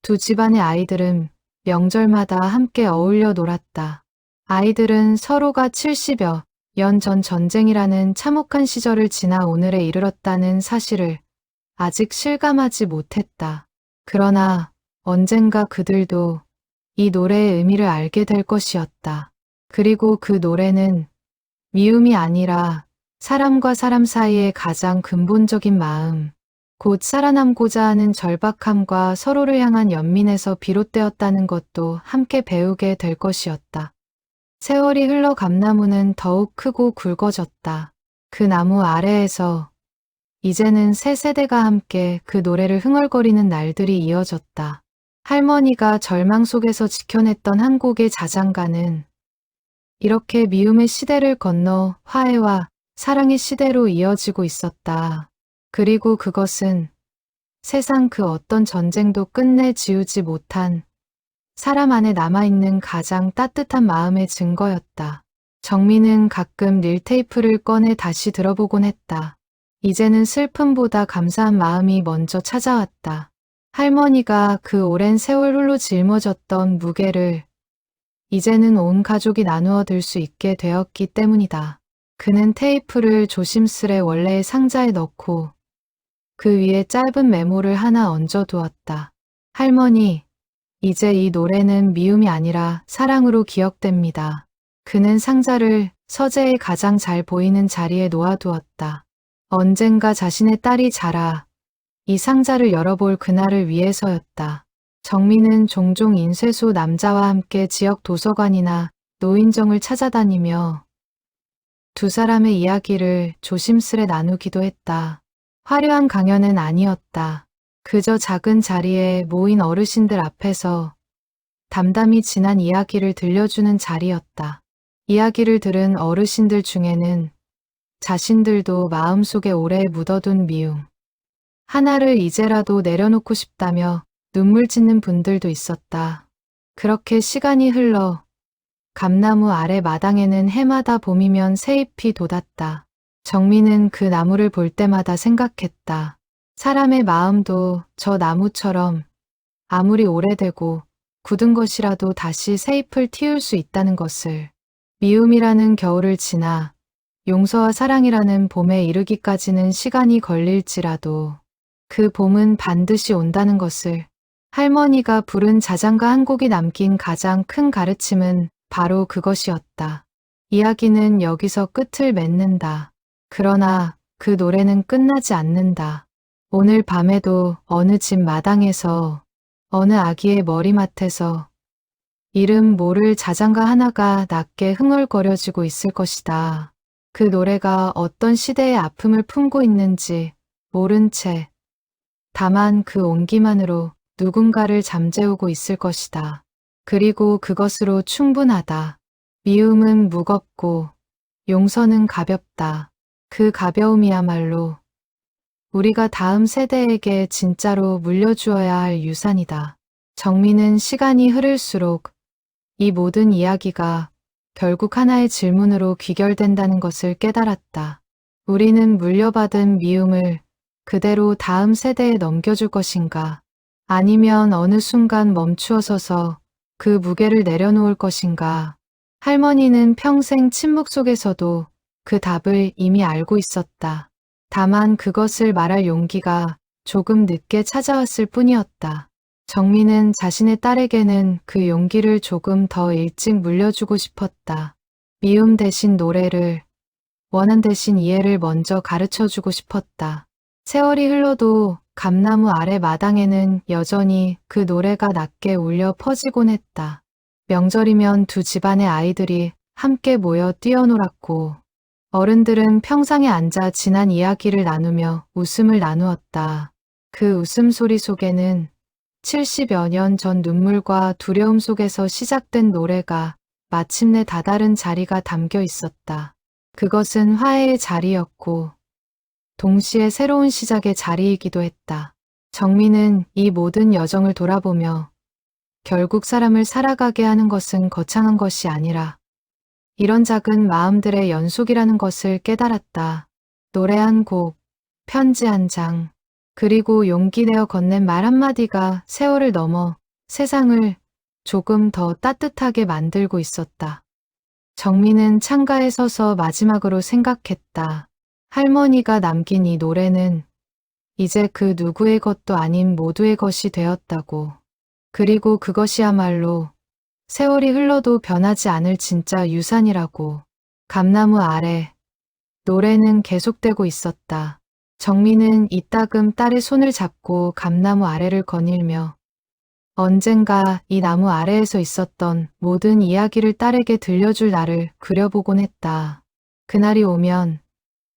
두 집안의 아이들은 명절마다 함께 어울려 놀았다. 아이들은 서로가 70여 년 전 전쟁이라는 참혹한 시절을 지나 오늘에 이르렀다는 사실을 아직 실감하지 못했다. 그러나 언젠가 그들도 이 노래의 의미를 알게 될 것이었다. 그리고 그 노래는 미움이 아니라 사람과 사람 사이의 가장 근본적인 마음, 곧 살아남고자 하는 절박함과 서로를 향한 연민에서 비롯되었다는 것도 함께 배우게 될 것이었다. 세월이 흘러 감나무는 더욱 크고 굵어졌다. 그 나무 아래에서 이제는 새 세대가 함께 그 노래를 흥얼거리는 날들이 이어졌다. 할머니가 절망 속에서 지켜냈던 한 곡의 자장가는 이렇게 미움의 시대를 건너 화해와 사랑의 시대로 이어지고 있었다. 그리고 그것은 세상 그 어떤 전쟁도 끝내 지우지 못한 사람 안에 남아있는 가장 따뜻한 마음의 증거였다. 정민은 가끔 릴테이프를 꺼내 다시 들어보곤 했다. 이제는 슬픔보다 감사한 마음이 먼저 찾아왔다. 할머니가 그 오랜 세월 홀로 짊어졌던 무게를 이제는 온 가족이 나누어 들 수 있게 되었기 때문이다. 그는 테이프를 조심스레 원래의 상자에 넣고 그 위에 짧은 메모를 하나 얹어두었다. 할머니, 이제 이 노래는 미움이 아니라 사랑으로 기억됩니다. 그는 상자를 서재의 가장 잘 보이는 자리에 놓아두었다. 언젠가 자신의 딸이 자라 이 상자를 열어볼 그날을 위해서였다. 정민은 종종 인쇄소 남자와 함께 지역 도서관이나 노인정을 찾아다니며 두 사람의 이야기를 조심스레 나누기도 했다. 화려한 강연은 아니었다. 그저 작은 자리에 모인 어르신들 앞에서 담담히 지난 이야기를 들려주는 자리였다. 이야기를 들은 어르신들 중에는 자신들도 마음속에 오래 묻어둔 미움 하나를 이제라도 내려놓고 싶다며 눈물 짓는 분들도 있었다. 그렇게 시간이 흘러 감나무 아래 마당에는 해마다 봄이면 새잎이 돋았다. 정민은 그 나무를 볼 때마다 생각했다. 사람의 마음도 저 나무처럼 아무리 오래되고 굳은 것이라도 다시 새잎을 틔울 수 있다는 것을. 미움이라는 겨울을 지나 용서와 사랑이라는 봄에 이르기까지는 시간이 걸릴지라도 그 봄은 반드시 온다는 것을. 할머니가 부른 자장가 한 곡이 남긴 가장 큰 가르침은 바로 그것이었다. 이야기는 여기서 끝을 맺는다. 그러나 그 노래는 끝나지 않는다. 오늘 밤에도 어느 집 마당에서 어느 아기의 머리맡에서 이름 모를 자장가 하나가 낮게 흥얼거려지고 있을 것이다. 그 노래가 어떤 시대의 아픔을 품고 있는지 모른 채 다만 그 온기만으로 누군가를 잠재우고 있을 것이다. 그리고 그것으로 충분하다. 미움은 무겁고 용서는 가볍다. 그 가벼움이야말로 우리가 다음 세대에게 진짜로 물려주어야 할 유산이다. 정민은 시간이 흐를수록 이 모든 이야기가 결국 하나의 질문으로 귀결된다는 것을 깨달았다. 우리는 물려받은 미움을 그대로 다음 세대에 넘겨줄 것인가? 아니면 어느 순간 멈추어 서서 그 무게를 내려놓을 것인가? 할머니는 평생 침묵 속에서도 그 답을 이미 알고 있었다. 다만 그것을 말할 용기가 조금 늦게 찾아왔을 뿐이었다. 정민은 자신의 딸에게는 그 용기를 조금 더 일찍 물려주고 싶었다. 미움 대신 노래를, 원한 대신 이해를 먼저 가르쳐주고 싶었다. 세월이 흘러도 감나무 아래 마당에는 여전히 그 노래가 낮게 울려 퍼지곤 했다. 명절이면 두 집안의 아이들이 함께 모여 뛰어놀았고 어른들은 평상에 앉아 지난 이야기를 나누며 웃음을 나누었다. 그 웃음소리 속에는 70여 년 전 눈물과 두려움 속에서 시작된 노래가 마침내 다다른 자리가 담겨 있었다. 그것은 화해의 자리였고 동시에 새로운 시작의 자리이기도 했다. 정민은 이 모든 여정을 돌아보며 결국 사람을 살아가게 하는 것은 거창한 것이 아니라 이런 작은 마음들의 연속이라는 것을 깨달았다. 노래 한 곡, 편지 한 장, 그리고 용기 내어 건넨 말 한마디가 세월을 넘어 세상을 조금 더 따뜻하게 만들고 있었다. 정민은 창가에 서서 마지막으로 생각했다. 할머니가 남긴 이 노래는 이제 그 누구의 것도 아닌 모두의 것이 되었다고. 그리고 그것이야말로 세월이 흘러도 변하지 않을 진짜 유산이라고. 감나무 아래 노래는 계속되고 있었다. 정민은 이따금 딸의 손을 잡고 감나무 아래를 거닐며 언젠가 이 나무 아래에서 있었던 모든 이야기를 딸에게 들려줄 날을 그려보곤 했다. 그날이 오면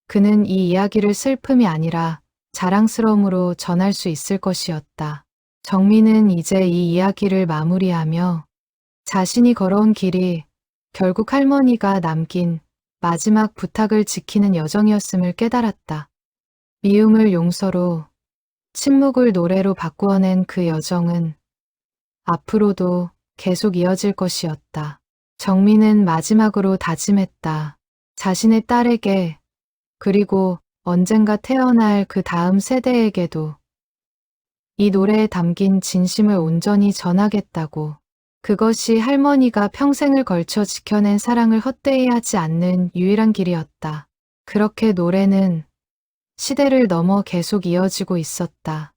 그는 이 이야기를 슬픔이 아니라 자랑스러움으로 전할 수 있을 것이었다. 정민은 이제 이 이야기를 마무리하며 자신이 걸어온 길이 결국 할머니가 남긴 마지막 부탁을 지키는 여정이었음을 깨달았다. 미움을 용서로, 침묵을 노래로 바꾸어낸 그 여정은 앞으로도 계속 이어질 것이었다. 정민은 마지막으로 다짐했다. 자신의 딸에게, 그리고 언젠가 태어날 그 다음 세대에게도 이 노래에 담긴 진심을 온전히 전하겠다고. 그것이 할머니가 평생을 걸쳐 지켜낸 사랑을 헛되이 하지 않는 유일한 길이었다. 그렇게 노래는 시대를 넘어 계속 이어지고 있었다.